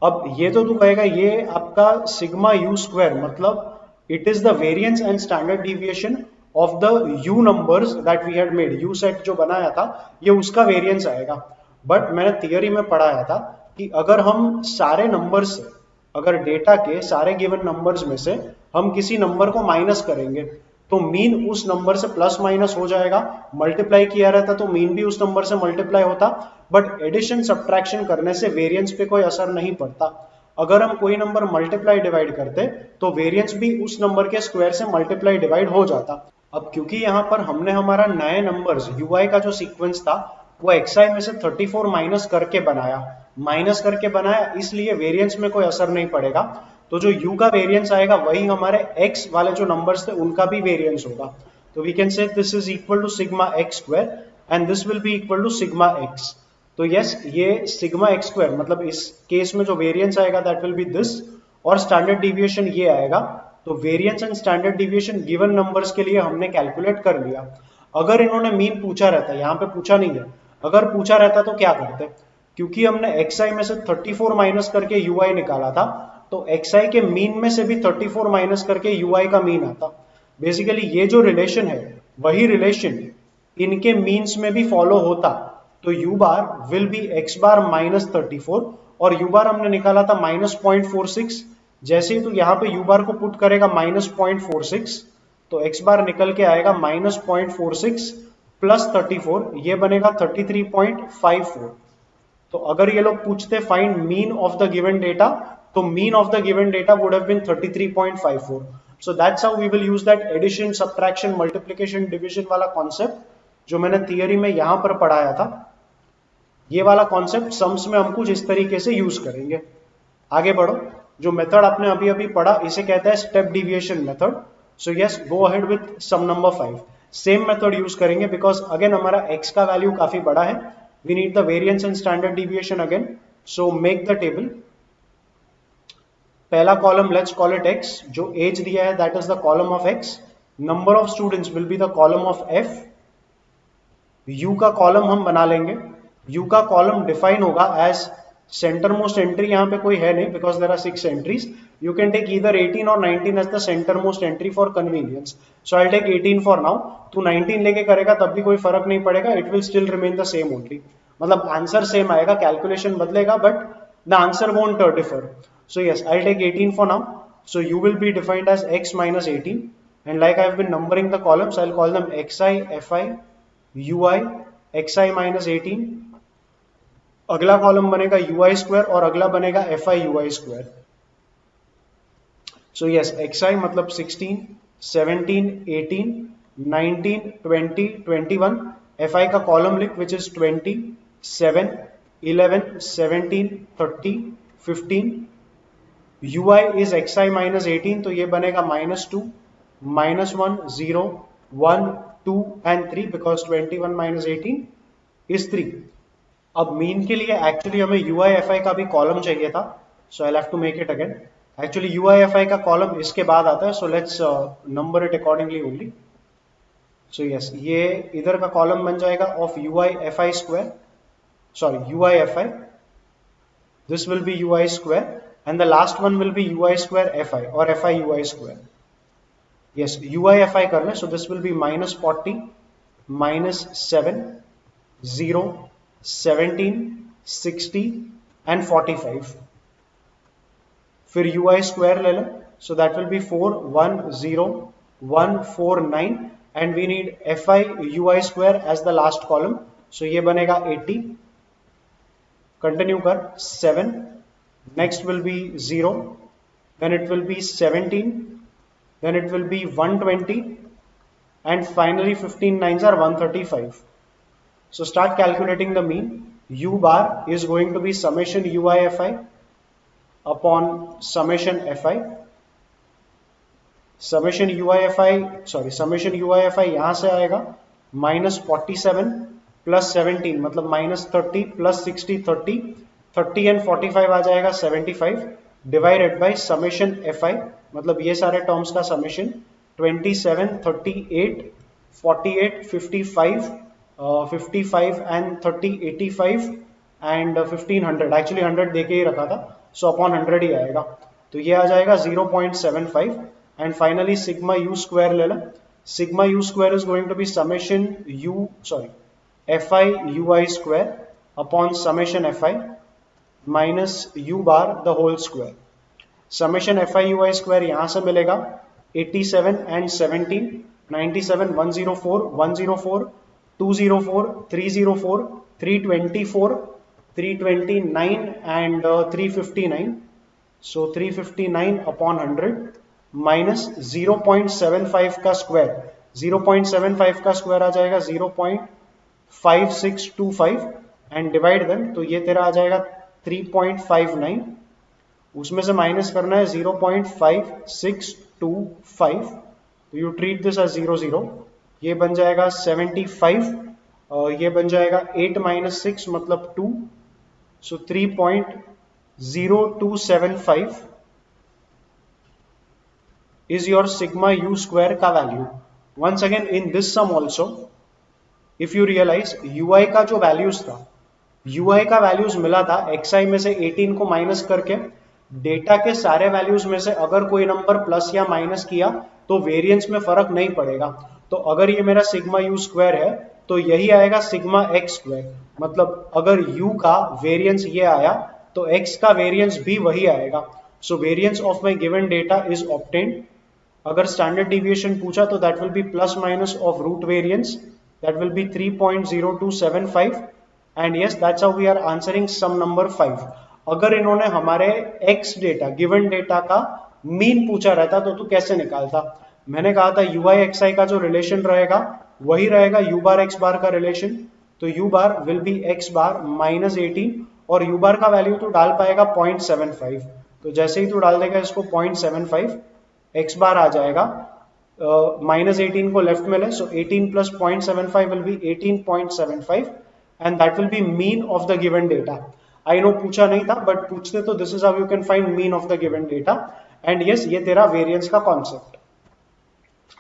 Speaker 1: अब ये तो तू कहेगा ये आपका सिग्मा यू स्क्वायर मतलब it is the variance and standard deviation of the u numbers that we had made, u set जो बनाया था ये उसका वेरिएंस आएगा. बट मैंने थियरी में पढ़ाया था कि अगर हम सारे नंबर्स से, अगर डेटा के सारे गिवन नंबर्स में से हम किसी नंबर को माइनस करेंगे तो मीन उस नंबर से प्लस माइनस हो जाएगा, मल्टीप्लाई किया रहता तो मीन भी उस नंबर से मल्टीप्लाई होता. बट एडिशन सब्ट्रैक्शन करने से वेरिएंस पे कोई असर नहीं पड़ता. अगर हम कोई नंबर मल्टीप्लाई डिवाइड करते तो वेरिएंस भी उस नंबर के स्क्वायर से मल्टीप्लाई डिवाइड हो जाता. अब क्योंकि यहाँ पर हमने हमारा नए नंबर्स ui का जो सीक्वेंस था वो xi में से 34 माइनस करके बनाया इसलिए वेरिएंस में कोई असर नहीं पड़ेगा. तो जो u का वेरिएंस आएगा वही हमारे x वाले जो नंबर्स थे उनका भी वेरिएंस होगा. तो we can say this is equal to sigma x square and this will be equal to sigma x. तो यस, ये सिग्मा x स्क्वायर मतलब इस केस में जो वेरिएंस आएगा दैट विल बी दिस और स्टैंडर्ड डिविएशन ये आएगा. तो variance and standard deviation given numbers के लिए हमने कैलकुलेट कर लिया. अगर इन्होंने मीन पूछा रहता, यहाँ पे पूछा नहीं है, अगर पूछा रहता तो क्या करते, क्योंकि हमने xi में से 34 माइनस करके ui निकाला था तो xi के मीन में से भी 34 माइनस करके ui का मीन आता. बेसिकली ये जो रिलेशन है वही रिलेशन इनके मीन्स में भी फॉलो होता. तो u bar will be x bar minus 34 और u बार हमने निकाला था माइनस 0.46. जैसे ही तो यहाँ पे u बार को पुट करेगा माइनस 0.46 तो x बार निकल के आएगा माइनस 0.46 प्लस 34, ये बनेगा 33.54. तो अगर ये लोग पूछते find mean of the given data तो mean of the given data would have been 33.54. So that's how we will use that addition subtraction multiplication division वाला कॉन्सेप्ट जो मैंने थियरी में यहां पर पढ़ाया था. ये वाला कॉन्सेप्ट सम्स में हम कुछ इस तरीके से यूज करेंगे. आगे बढ़ो. जो मेथड आपने अभी अभी पढ़ा इसे कहता है step deviation method. So yes, go ahead with sum number 5. Same method use करेंगे बिकॉज अगेन हमारा x का वैल्यू काफी बड़ा है. We need the variance and standard deviation again. So make the table. पहला column let's call it x. जो age दिया है that is the column of x. Number of students will be the column of f. u का कॉलम हम बना लेंगे. u का कॉलम डिफाइन होगा as center most entry. यहाँ पे कोई है नहीं because there are 6 entries. You can take either 18 or 19 as the center most entry for convenience. So I'll take 18 for now. तू 19 लेके करेगा तब भी कोई फर्क नहीं पड़ेगा. It will still remain the same only. मतलब आंसर सेम आएगा, कैलकुलेशन बदलेगा but the answer won't differ. So yes, I take 18 for now. So u will be defined as x minus 18 and like I have been numbering the columns I'll call them xi, fi, ui, xi minus 18. अगला कॉलम बनेगा ui स्क्वायर और अगला बनेगा fi ui square. So yes, xi मतलब 16, 17, 18, 19, 20, 21. fi का कॉलम लिख which is 20, 7, 11, 17, 30, 15. ui is xi minus 18 तो ये बनेगा minus 2, minus 1, 0, 1, 2 and 3 because 21 minus 18 is 3. अब मीन के लिए एक्चुअली हमें ui fi का भी कॉलम चाहिए था. सो I'll have to make it again. Actually ui fi का कॉलम इसके बाद आता है. So let's number it accordingly only. So yes, ये इधर का कॉलम बन जाएगा of ui fi square, sorry ui fi. This will be ui square and the last one will be ui square fi or fi ui square. Yes, ui fi करना. So this will be minus 40, minus 7, 0, 17, 60 and 45. फिर ui square ले लें. So that will be 4, 1, 0, 1, 4, 9 and we need fi ui square as the last column. So ये बनेगा 80. Continue कर 7. Next will be 0. Then it will be 17. Then it will be 120. And finally 15 nines are 135. So start calculating the mean. U bar is going to be summation ui fi upon summation f I, summation u I F I, sorry summation u I F I यहां से आएगा -47 प्लस 17 मतलब -30 प्लस 60 30, 30 एंड 45 आ जाएगा 75 डिवाइडेड बाय समेशन एफ आई मतलब ये सारे टर्म्स का समेशन 27 38 48 55 55 एंड 30 85 एंड 1500 एक्चुअली 100 देके ही रखा था सो अपॉन 100 ही आएगा तो ये आ जाएगा 0.75 and finally sigma u square ले लो sigma u square is going to be summation u sorry f i u i square upon summation f i minus u bar the whole square summation f i u i square यहां से मिलेगा 87 and 17 97 104 104 204 304 324 329 and 359 so 359 upon 100 minus 0.75 का स्क्वायर 0.75 का स्क्वायर आ जाएगा 0.5625 एंड डिवाइड देम तो ये तेरा आ जाएगा 3.59 उसमें से माइनस करना है 0.5625 तो यू ट्रीट दिस एज 0 ये बन जाएगा 75 ये बन जाएगा 8 माइनस 6 मतलब 2 सो 3.0275 is your sigma u square का value once again in this sum also if you realize ui का जो वैल्यूज था ui का वैल्यूज मिला था xi में से 18 को माइनस करके डेटा के सारे वैल्यूज में से अगर कोई नंबर प्लस या माइनस किया तो वेरिएंस में फर्क नहीं पड़ेगा तो अगर ये मेरा सिग्मा यू स्क्वायर है तो यही आएगा सिग्मा एक्स स्क्वायर मतलब अगर u का वेरिएंस ये आया तो x का वेरिएंस भी वही आएगा so variance of my given data is obtained अगर स्टैंडर्ड डिविएशन पूछा तो that will be plus minus of root variance that will be 3.0275 and yes that's how we are answering some number 5 अगर इन्होंने हमारे x डेटा गिवन डेटा का मीन पूछा रहता तो तू कैसे निकालता मैंने कहा था यू आई एक्स आई का जो रिलेशन रहेगा वही रहेगा यू बार एक्स बार का रिलेशन तो you bar will be x bar minus 18 और यू बार का वैल्यू तो डाल पाएगा 0.75 तो जैसे ही तू डाल देगा इसको 0.75 एक्स बार आ जाएगा माइनस 18 को लेफ्ट में ले so 18 plus 0.75 will be 18.75 and that will be mean of the given data I know पूछा नहीं था बट पूछते तो this is how you can find mean of the given data and yes ये तेरा वेरिएंस का कॉन्सेप्ट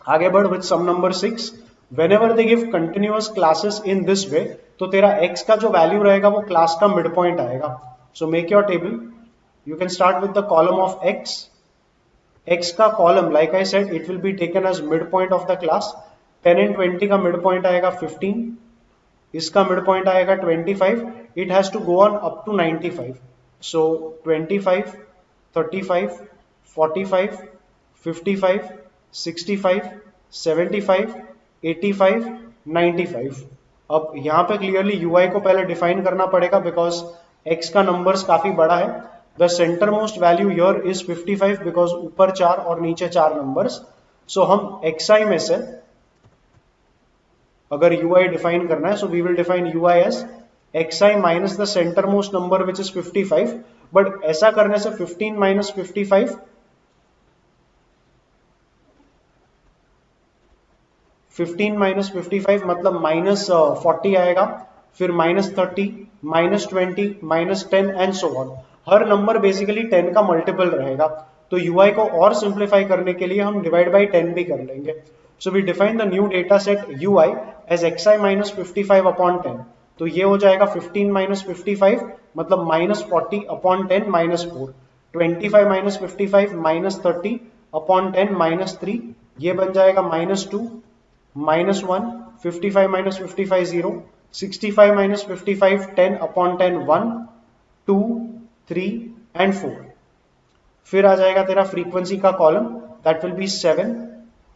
Speaker 1: आगे बढ़ with sum number 6 whenever they give continuous classes in this way तो तेरा x का जो वैल्यू रहेगा वो क्लास का मिड पॉइंट आएगा so make your table you can start with the column of x x का column like I said it will be taken as mid point of the class 10 and 20 का मिड पॉइंट आएगा 15 इसका मिड पॉइंट आएगा 25 it has to go on up to 95 so 25 35 45 55 65 75 85 95 अब यहाँ पे क्लियरली ui को पहले डिफाइन करना पड़ेगा बिकॉज x का नंबर्स काफी बड़ा है the center most value here is 55 because ऊपर 4 और नीचे 4 नंबर्स सो हम xi में से अगर ui डिफाइन करना है so we will define ui as xi minus the center most number which is 55 but ऐसा करने से 15 माइनस 55 15 माइनस 55 मतलब माइनस 40 आएगा फिर minus 30 minus 20 minus 10 and so on her number basically 10 का मल्टीपल रहेगा तो ui को और सिंप्लीफाई करने के लिए हम डिवाइड बाई 10 भी कर लेंगे so we define the new data set ui as xi minus 55 upon 10 तो ये हो जाएगा 15 माइनस 55 मतलब minus 40 upon 10 minus 4 25 minus 55 minus 30 upon 10 minus 3 ये बन जाएगा minus 2 minus 1 55 minus 55 0 65 minus 55 10 upon 10 1 2 3 and 4 फिर आ जाएगा तेरा फ्रीक्वेंसी का column that will B 7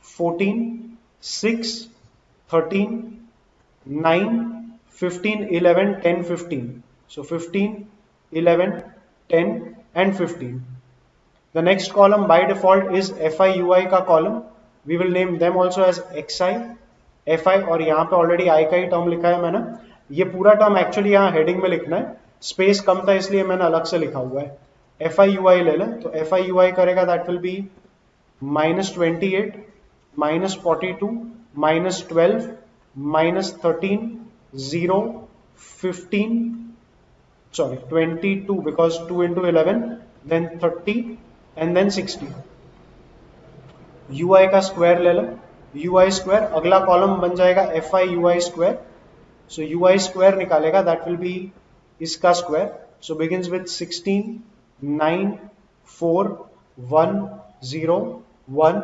Speaker 1: 14 6 13 9 15 11 10 15 so 15 11 10 and 15 the next column by default is fi ui का column we will name them also as xi fi और यहाँ पे ऑलरेडी i का ही टर्म लिखा है मैंने ये पूरा टर्म एक्चुअली यहाँ हेडिंग में लिखना है स्पेस कम था इसलिए मैंने अलग से लिखा हुआ है FI UI ले लें तो FI UI करेगा that will B -28 -42 -12 -13 0 15 sorry 22 because 2 into 11 then 30 and then 60 UI का स्क्वायर ले लो UI स्क्वायर अगला कॉलम बन जाएगा FI UI square so UI square निकालेगा दैट विल बी इसका square so begins with 16 9 4 1 0 1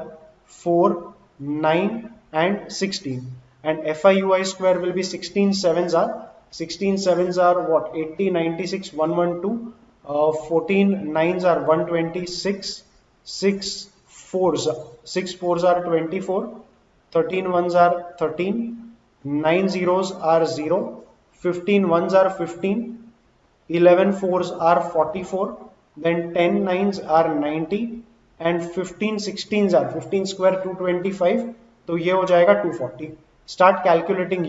Speaker 1: 4 9 and 16 and FI UI square will be 16 sevens are what 80 96 112 14 nines are 126 6 fours are 24 13 ones are 13 9 zeros are 0 15 ones are 15 11 fours are 44 then 10 nines are 90 and 15 16s are 15 square 225 तो ये हो जाएगा 240 start calculating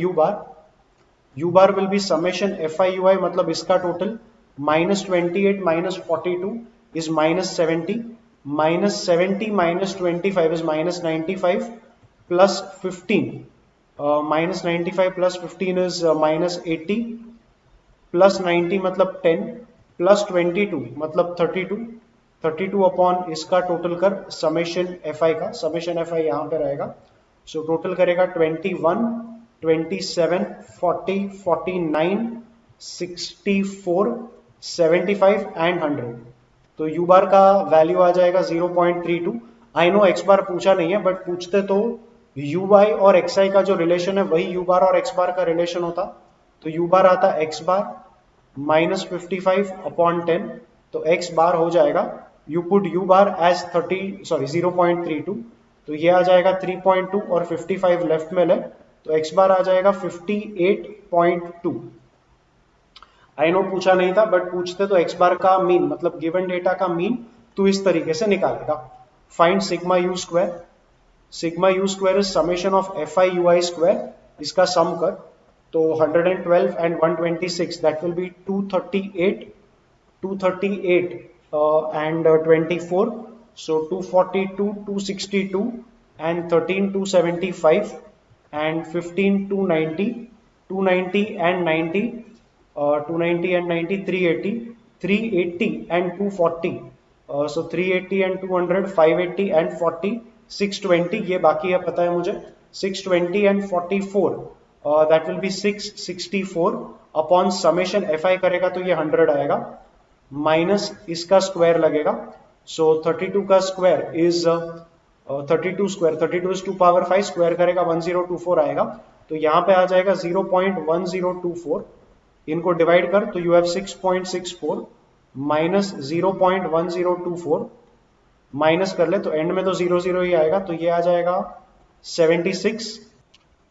Speaker 1: u bar will be summation FI UI मतलब इसका total -28 -42 is -70 -70 -25 is -95 plus 15 -95 plus 15 is -80 plus 90 मतलब 10 plus 22 मतलब 32 अपॉन इसका टोटल कर समेशन FI का समेशन FI यहाँ पे रहेगा सो टोटल करेगा 21 27 40 49 64 75 एंड 100 तो U बार का वैल्यू आ जाएगा 0.32 आई नो X बार पूछा नहीं है बट पूछते तो UI और XI का जो रिलेशन है वही U बार और X बार का रिलेशन होता तो U बार आता X बार -55 अपॉन 10 तो X बार हो जाएगा you put U bar as 0.32 तो ये आ जाएगा 3.2 और 55 लेफ्ट में ले तो X बार आ जाएगा 58.2 आई नो पूछा नहीं था बट पूछते तो X बार का मीन मतलब गिवन डेटा का मीन तो इस तरीके से निकालेगा find sigma U square is summation of FI UI square इसका सम कर तो 112 and 126 that will be 238 and 24 so 242 262 and 13 275 and 15 290 and 90 290 and 90 380 and 240 so 380 and 200 580 and 40 620 ये बाकी है पता है मुझे 620 and 44 that will be 664 upon summation FI करेगा तो ये 100 आएगा माइनस इसका स्क्वायर लगेगा सो 32 का square is 32 is 2 power 5 square करेगा 1024 आएगा तो यहाँ पे आ जाएगा 0.1024 इनको डिवाइड कर तो यू हैव 6.64 माइनस 0.1024 माइनस कर ले तो एंड में तो 0 ही आएगा तो ये आ जाएगा 76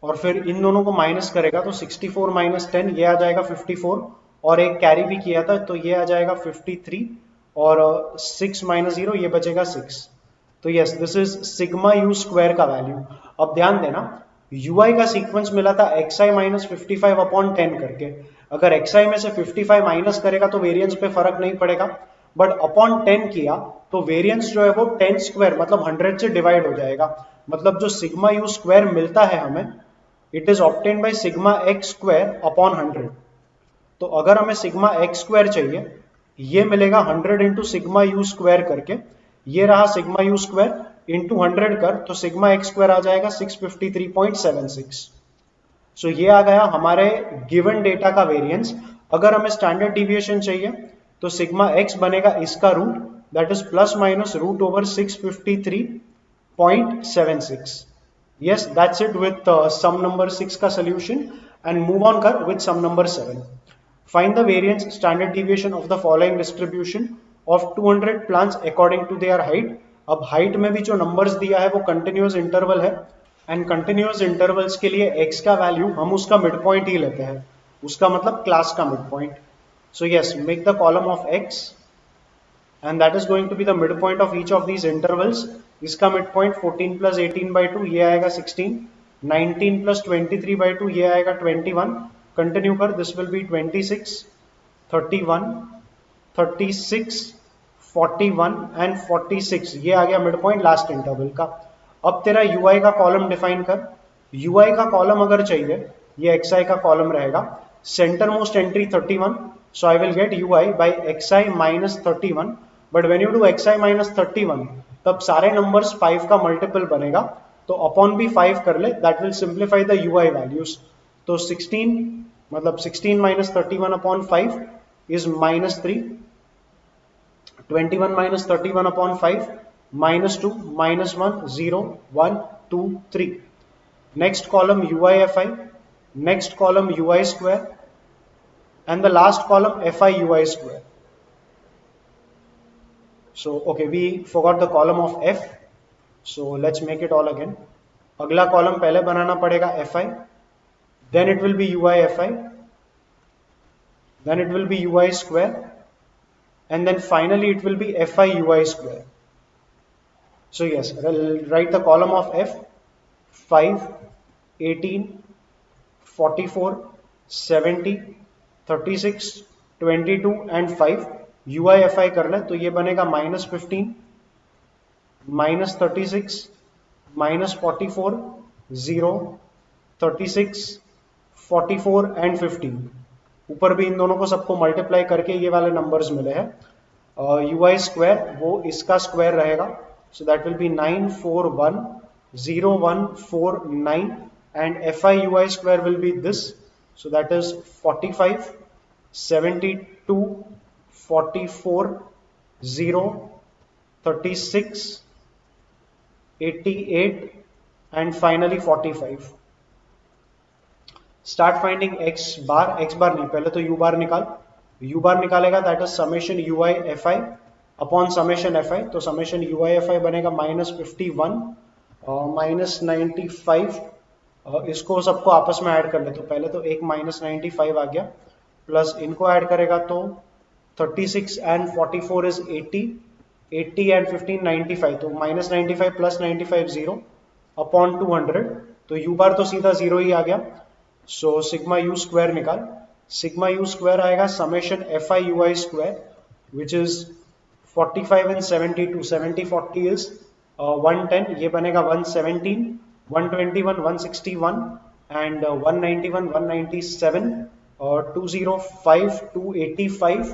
Speaker 1: और फिर इन दोनों को माइनस करेगा तो 64 माइनस 10 ये आ जाएगा 54 और एक कैरी भी किया था तो ये आ जाएगा 53 और 6 माइनस 0 ये बचेगा 6 तो yes this is sigma U square का वैल्यू अब ध्यान देना UI का सीक्वेंस मिला था XI माइनस 55 अपॉन 10 करके अगर XI में से 55 माइनस करेगा तो वेरिएंस पे फर्क नहीं पड़ेगा बट अपॉन 10 किया तो वेरिएंस जो है वो 10 स्क्वायर मतलब 100 से डिवाइड हो जाएगा मतलब जो सिग्मा U स्क्वायर मिलता है हमें it is obtain by sigma X square upon 100 तो अगर हमें सिग्मा X स्क्वायर चाहिए ये मिलेगा 100 इंटू सिग्मा U स्क्वायर करके ये रहा सिग्मा U स्क्वायर इंटू 100 कर तो सिग्मा X स्क्वायर आ जाएगा 653.76 सो ये आ गया हमारे गिवन डेटा का वेरिएंस अगर हमें स्टैंडर्ड डिविएशन चाहिए तो सिग्मा X बनेगा इसका root that is plus minus root over 653.76 yes that's it with sum number 6 का solution and move on कर with sum number 7 find the variance standard deviation of the following distribution of 200 plants according to their height अब height में भी जो numbers दिया है वो continuous interval है and continuous intervals के लिए x का value हम उसका midpoint ही लेते हैं उसका मतलब class का midpoint so yes make the column of x and that is going to be the midpoint of each of these intervals इसका midpoint 14 plus 18 by 2 ये आएगा 16 19 plus 23 by 2 ये आएगा 21 continue कर this will be 26 31 36 41 एंड 46, ये आ गया मिड पॉइंट लास्ट इंटरवल का। अब तेरा ui का कॉलम डिफाइन कर। ui का कॉलम अगर चाहिए, ये xi का कॉलम रहेगा, centre most entry 31, so I will get ui by xi minus 31, but when you do xi minus 31 तब सारे नंबर्स 5 का मल्टीपल बनेगा, तो अपॉन भी 5 कर ले, that will simplify the ui values. तो 16 मतलब 16 minus 31 upon 5 is minus 3, 21 minus 31 upon 5 minus 2 minus 1 0 1 2 3. Next column UIFI, next column UI square, and the last column FI UI square. So okay, we forgot the column of F, so let's make it all again. अगला कॉलम पहले बनाना पड़ेगा FI, then it will be UIFI, then it will be UI square, and then finally it will be FI UI square. So yes, I'll write the column of F, 5, 18, 44, 70, 36, 22 and 5. UIFI कर ले तो ये बनेगा माइनस 15, माइनस 36, माइनस 44, 0, 36, 44 एंड 15। ऊपर भी इन दोनों को सबको मल्टीप्लाई करके ये वाले नंबर्स मिले हैं। ui स्क्वायर वो इसका स्क्वायर रहेगा, so that will be 9410149, and fi ui square will be this, so that is 45, 72, 44, 0, 36, 88 and finally 45. Start finding x बार नहीं, पहले तो u बार निकाल। u बार निकालेगा that is summation ui fi upon summation fi, तो समेशन ui fi बनेगा माइनस 51 माइनस 95, इसको सबको आपस में ऐड कर ले, तो पहले तो एक माइनस 95 आ गया, प्लस इनको ऐड करेगा तो 36 एंड 44 इज 80, 80 एंड 15 95, तो माइनस 95 प्लस 95 0 अपॉन 200, तो u बार तो सीधा 0 ही आ गया। सो सिग्मा यू स्क्वायर निकाल, सिग्मा यू स्क्वायर आएगा summation fi ui square which is 45 and 72, 70 40 is 110, ये बनेगा 117, 121, 161 and 191, 197, 205, 285,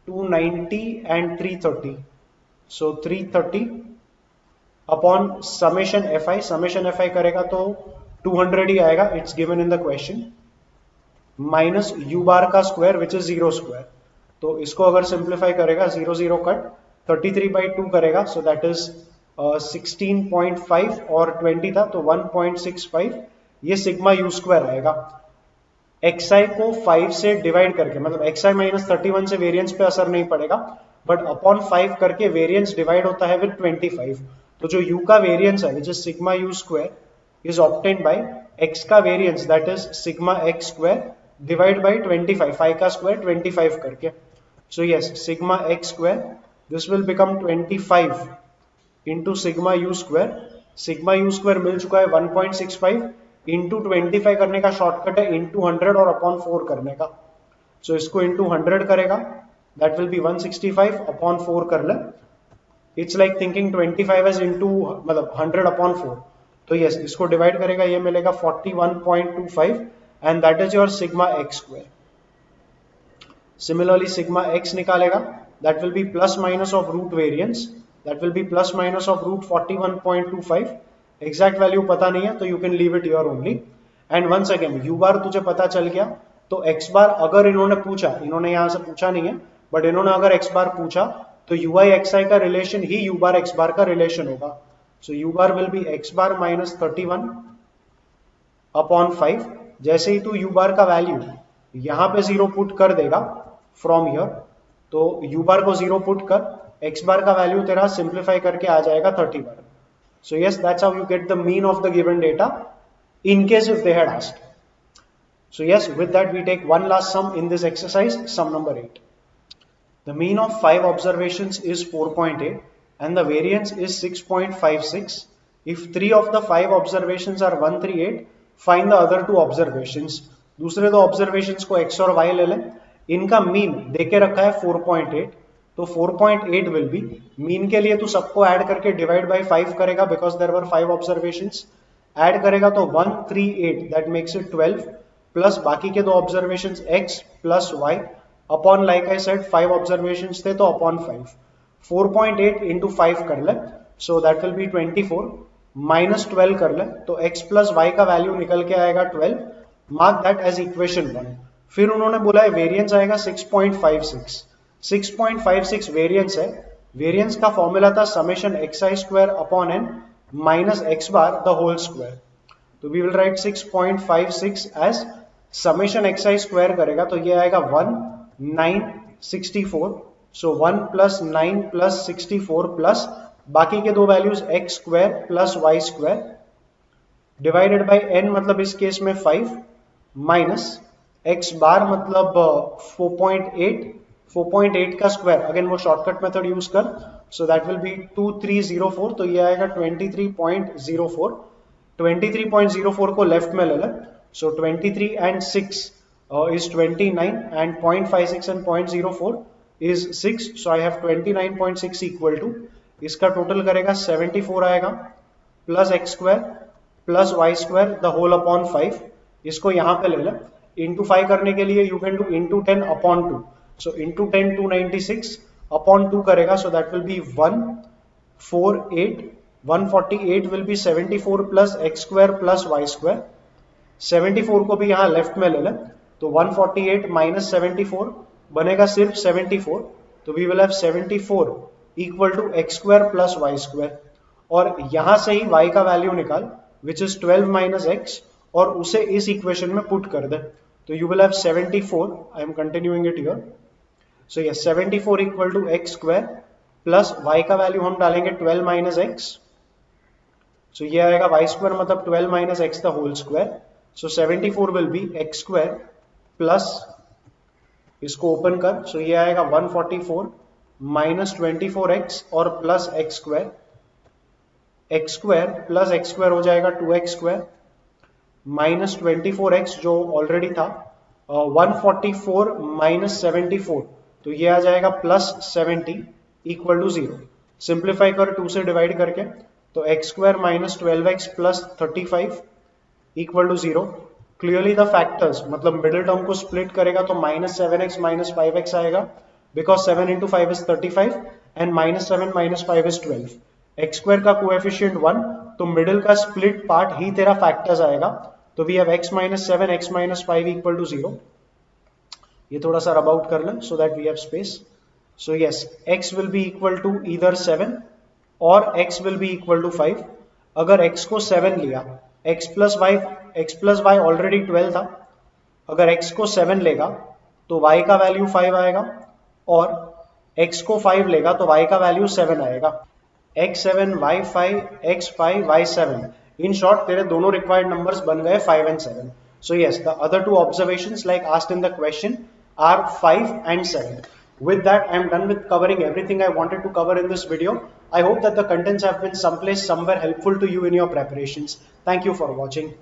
Speaker 1: 290 and 330, so 330 upon summation fi करेगा तो 200 ही आएगा, it's given in the question, minus u बार का स्क्वायर विच इज 0 स्क्वायर, तो इसको अगर सिंप्लीफाई करेगा 0 0 कट 33/2 करेगा, सो दैट इज 16.5 और 20 था तो 1.65, ये सिग्मा यू स्क्वायर आएगा। xi को 5 से डिवाइड करके, मतलब xi माइनस 31 से वेरिएंस पे असर नहीं पड़ेगा, बट अपॉन 5 करके वेरिएंस डिवाइड होता है विद 25, तो जो u का वेरिएंस है which is sigma u square is obtained by x का variance, that is sigma x square divide by 25, 5 का square 25 करके, so yes sigma x square this will become 25 into sigma u square, sigma u square मिल चुका है 1.65 into 25 करने का शॉर्टकट है into 100 और upon 4 करने का, so इसको into 100 करेगा that will be 165 upon 4 कर ले, it's like thinking 25 as into मतलब 100 upon 4, तो यस इसको डिवाइड करेगा, ये मिलेगा 41.25 and that is your sigma x square. Similarly sigma x निकालेगा, that will be plus minus of root variance, that will be plus minus of root 41.25, exact value पता नहीं है तो you can leave it your only, and once again u bar तुझे पता चल गया, तो एक्स बार अगर इन्होंने पूछा, इन्होंने यहां से पूछा नहीं है बट इन्होंने अगर एक्स बार पूछा तो यू आई एक्स आई का रिलेशन ही यू बार एक्स बार का रिलेशन होगा, so u bar will be x bar minus 31 upon 5, जैसे ही तू u bar का वैल्यू यहां पे 0 पुट कर देगा फ्रॉम हियर, तो u bar को 0 पुट कर, x bar का वैल्यू तेरा सिंप्लीफाई करके आ जाएगा 31, so yes that's how you get the mean of the given data in case if they had asked. So yes, with that we take one last sum in this exercise, sum number 8. The mean of 5 observations is 4.8 and the variance is 6.56. If 3 of the 5 observations are 138, find the other 2 observations. दूसरे दो observations को x और y ले लें, इनका mean देके रखा है 4.8, तो 4.8 विल बी, मीन के लिए तू सबको ऐड करके डिवाइड बाय 5 करेगा because there were 5 observations, add करेगा तो 138 दैट मेक्स इट 12 प्लस बाकी के दो observations x plus y upon like I said 5 observations थे तो अपॉन 5, 4.8 इंटू 5 कर ले so that will B 24 minus 12 कर ले तो x प्लस y का वैल्यू निकल के आएगा 12, मार्क दैट एज इक्वेशन 1। फिर उन्होंने बोला है वेरिएंस आएगा 6.56, 6.56 वेरिएंस है, वेरिएंस का फॉर्मूला था summation xi square upon n minus x bar the whole square, तो we will write 6.56 as summation xi square करेगा तो ये आएगा 1964, सो 1 प्लस 9 प्लस 64 प्लस बाकी के दो values x square plus y square divided by n मतलब इस केस में 5 माइनस x बार मतलब 4.8 का स्क्वायर, अगेन वो शॉर्टकट मेथड यूज कर, सो दैट विल बी 2304, तो ये आएगा 23.04, 23.04 को लेफ्ट में ले ले, सो 23 and 6 is 29 and 0.56 and 0.04 is 6, so I have 29.6 equal to, इसका टोटल करेगा 74 आएगा plus x square plus y square the whole upon 5, इसको यहाँ पे ले ले, इंटू 5 करने के लिए you can do into 10 upon 2, so into 10 296 upon 2 करेगा, सो that will B 148, 148 will be 74 plus x square plus y square, 74 को भी यहाँ लेफ्ट में ले ले तो 148 माइनस 74 बनेगा सिर्फ 74, तो we will have 74 equal to x square plus y square, और यहां से ही y का वैल्यू निकाल विच इज 12 माइनस x और उसे इस इक्वेशन में पुट कर दे, तो you will have 74, I am continuing it here, so yes 74 equal to x square plus y का वैल्यू हम डालेंगे 12 माइनस x, सो ये आएगा y स्क्वायर मतलब 12 minus x the whole square, so 74 will be x square plus इसको ओपन कर, सो ये आएगा 144 माइनस 24x और plus x square plus x square हो जाएगा 2x स्क्वायर माइनस 24x जो ऑलरेडी था, 144 माइनस 74 तो ये आ जाएगा प्लस 70 इक्वल टू 0, सिंप्लीफाई कर 2 से डिवाइड करके तो x square minus 12x plus 35 equal to 0, clearly the factors मतलब मिडिल टर्म को स्प्लिट करेगा तो माइनस 7x माइनस 5x आएगा because 7 into 5 is 35 and minus 7 minus 5 is 12, x square का कोएफिशिएंट 1 तो मिडिल का स्प्लिट पार्ट ही तेरा फैक्टर्स आएगा, तो we have x minus 7 x minus 5 equal to 0, ये थोड़ा सा रब आउट कर ले so that we have space, so yes x will be equal to either 7 और x will be equal to 5, अगर x को 7 लिया x प्लस y ऑलरेडी 12 था, अगर x को 7 लेगा तो y का वैल्यू 5 आएगा और x को 5 लेगा तो y का वैल्यू 7 आएगा, x7 y5 x5 y7, in short तेरे दोनों रिक्वायर्ड नंबर्स बन गए 5 and 7, so yes the other two observations like asked in the question are 5 and 7. With that I am done with covering everything I wanted to cover in this video. I hope that the contents have been someplace somewhere helpful to you in your preparations. Thank you for watching.